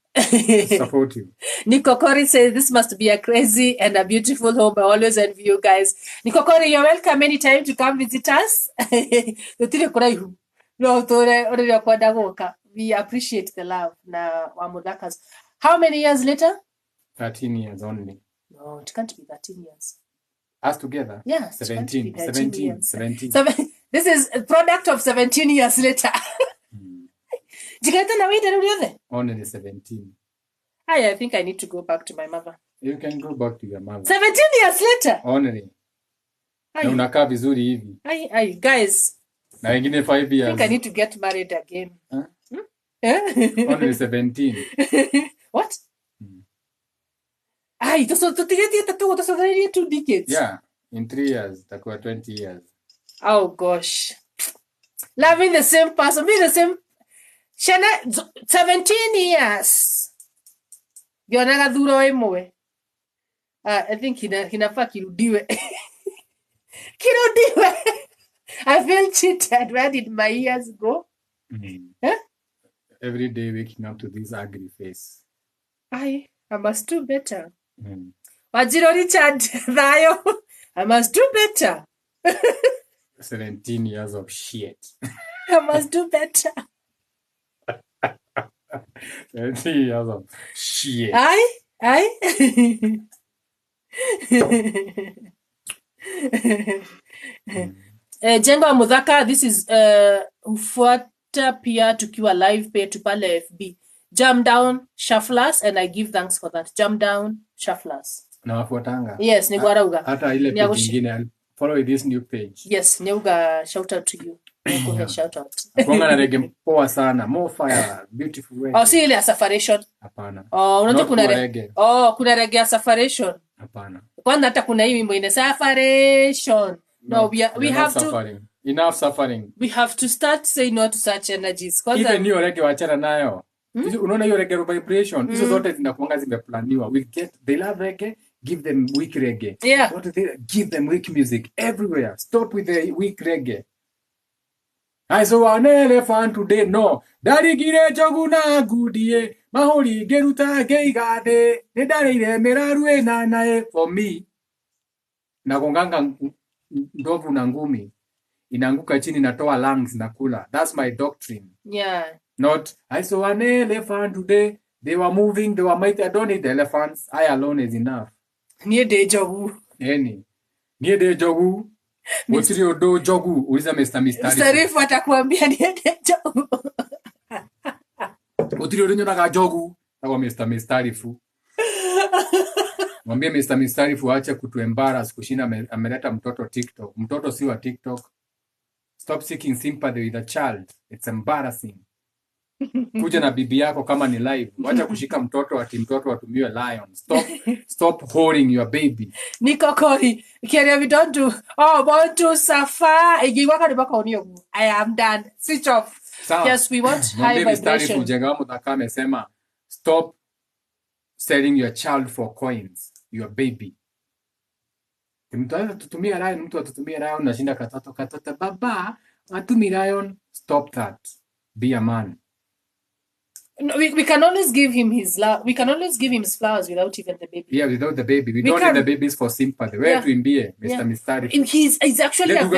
support you. Nikokori says this must be a crazy and a beautiful home. I always envy you guys. Nikokori, you're welcome anytime to come visit us. We appreciate the love. Na wamudakas. How many years later? 13 years only. No, it can't be 13 years. Us together? Yeah. 17. This is a product of 17 years later. Only 17. I think I need to go back to my mother. You can go back to your mother. 17 years later? Only. Na unakaa vizuri hivi. Guys. Na wengine 5 years. I think I need to get married again. Huh? Only 17. What? It was 2 decades. Yeah. In 3 years, takuwa 20 years. Oh gosh. Loving the same person, being the same. 17 years. Gionaga thuro imwe. I think kinafaa kirudiwe. I feel cheated. Where did my years go? Huh? Every day waking up to this ugly face. I must do better. Wajiro Richard, Dayo. I must do better. 17 years of shit. I must do better. 17 years of shit. Jengo wa Mudhaka, this is hufuata pia tukiwa live pia tupale FB. Jump down, shufflers, and I give thanks for that. Jump down, shufflers. Na wafuatanga. Yes, ni guarauga. Hata ile page nyingine, I'll follow this new page. Yes, neuga shout out to you. Neuga shout out. Konga na reggae poa sana, more fire, beautiful reggae. Oh, si ile Safaration. Hapana. Oh, unajua kuna reggae. Oh, kuna reggae Safaration. Hapana. Kwanza hata kuna hii wimbo ine Safaration. No, we have suffering. Enough suffering. We have to start saying no to such energies. Kwanza even hiyo reggae wachana nayo. Unaona hiyo reggae vibration, hizo zote zinakuanga zimeplaniwa. They love reggae, give them weak reggae. Yeah. What do they give them weak music everywhere. Stop with the weak reggae. I saw an elephant today. No. Dari gire joguna gudie. Mahori geruta geigade. Nedarire merarue nanae. For me, nagonganga ndovu na ngumi. Inaanguka chini natoa lungs na kula. That's my doctrine. Yeah. Not, I saw an elephant today. They were moving. They were mighty. I don't need elephants. I alone is enough. Near deja vu. Near deja vu. Wotiri odo jogu uliza Mr. Mstarifu atakwambia niende jogu. Wotiri odo nyonaga jogu au Mr. Mstarifu. Mwambie Mr. Mstarifu aache kutuembarrass kushinda ameleta mtoto TikTok. Mtoto si wa TikTok. Stop seeking sympathy with a child. It's embarrassing. Kuja na bibi yako kama ni live. Wacha kushika mtoto ati mtoto atumiwe lion. Stop holding your baby. Niko kori. Kiria we don't do. Oh, want to suffer. Igiwaka ni baka oniogu. I am done. Switch off. Yes, we want high vibration. Mjenga mutaka amesema stop selling your child for coins. Your baby. Mtu atutumia lion, mtu atutumia lion nashinda katoto baba, atumi lion. Stop that. Be a man. No, we can always give him his love. We can always give him his flowers without even the baby. Yeah, without the baby. We don't need the babies for sympathy. Where to imbie, Mr. Mistari? He's actually a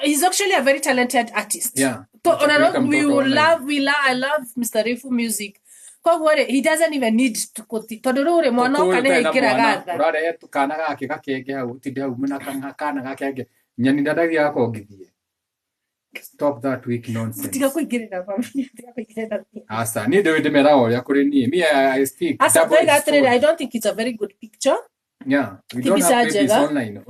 he's actually a very talented artist. Yeah. So I love Mr. Rifu music. He doesn't even need to go to Stop that weak nonsense. Asa, ni dewe demerao ya kureni. Me, I speak. Asa, I don't think it's a very good picture. Yeah, we don't have babies online.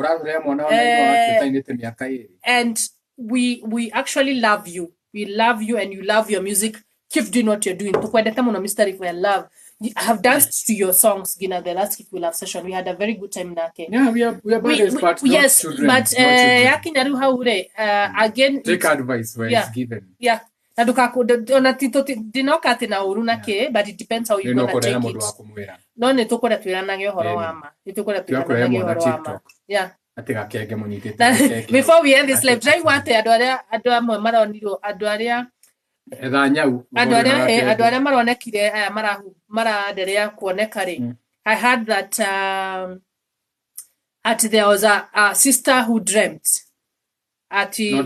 And we actually love you. We love you and you love your music. Keep doing what you're doing. Mr. Rifu, I love. I have danced to your songs, Gina, the last Keep We Love session. We had a very good time. Yeah, we are brothers, but yes, children, but again, take advice where it's given. Yeah. But it depends how you gonna take it. No, ne toko da tuiranage horo wama. Toko da tuiranage horo wama. Yeah. Before we end this live, try what adwa maroniro adwaria adwaria maronekire aya maraderea kuoneka ri. I heard that there was a sister who dreamt she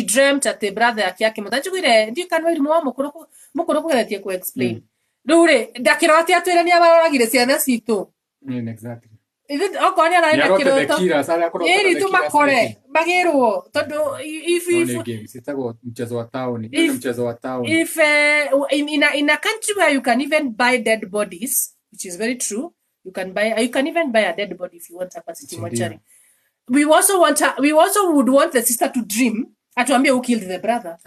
dreamt at the brother yake mutajugire ndi kanwa iri mwa mukuru kugeretie ku explain rure ndakiroti atwirania abaragire ciana citu exactly even okoni araina kiroto iri tumakore bagirwo tondu if mchezo wa town if in a country where you can even buy dead bodies, which is very true, you can even buy a dead body if you want a capacity mortuary. We also would want the sister to dream atuambie who killed the brother.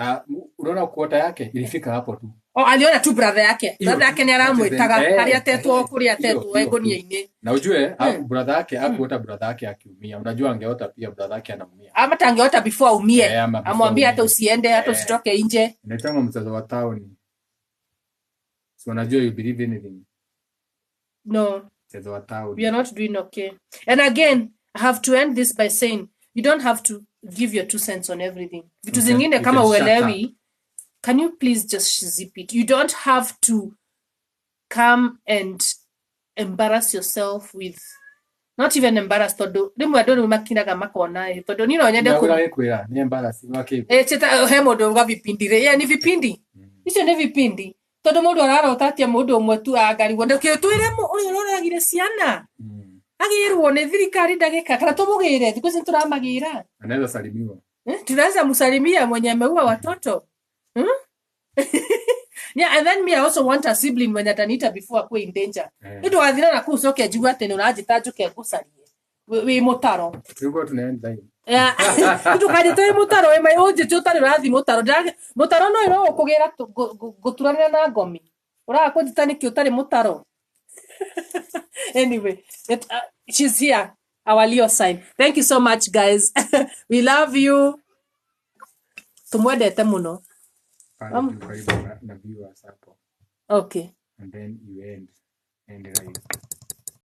Unaona kuota yake ilifika hapo tu. Aliona tu brother yake ni aramwitaga hari atetwo kuri atetwo egonia-ini. Na ujue brother yake hakuota brother yake akiumia. Unajua angeota pia brother yake anaumia. Ama tangeota before aumie. Amwambie hata usiende hata usitoke nje. Inaitwa mchezo wa town. So unajua you believe anything. No. Mchezo wa town. We are not doing okay. And again, I have to end this by saying you don't have to give your 2 cents on everything. Vitu zingine kama uelewi, can you please just zip it? You don't have to come and embarrass yourself with, not even embarrass todo. Rimwe ndo makinaga makona todo nino nyende ku ni embarrass wake. Cheta hemo ndo ngavipindire. Yeah, ni vipindi. Icio ni vipindi. Todo mundu arara utatia mundu umwe tu agari wonde twire mu uri uragire ciana. Agirwo ne thirikari ndagika kana tumugire thiko ici turamagira. Anaweza salimiwa. Tunaweza msalimia mwenye ameua watoto. Yeah, and then me I also want a sibling when atanita before akwe in danger. Ndio athina na kucoke jigwa tene urajitajuke gusarie. We mutaro. Tuko tunaenda hivi. Tukaje toe mutaro we mai oje tutari rathi mutaro. Mutaro no iro kugira guturana na ngomi. Ura kujitani ki utari mutaro. Anyway, she's here. Our Leo sign. Thank you so much, guys. We love you. Tumwendete muno. Okay. And then you end right.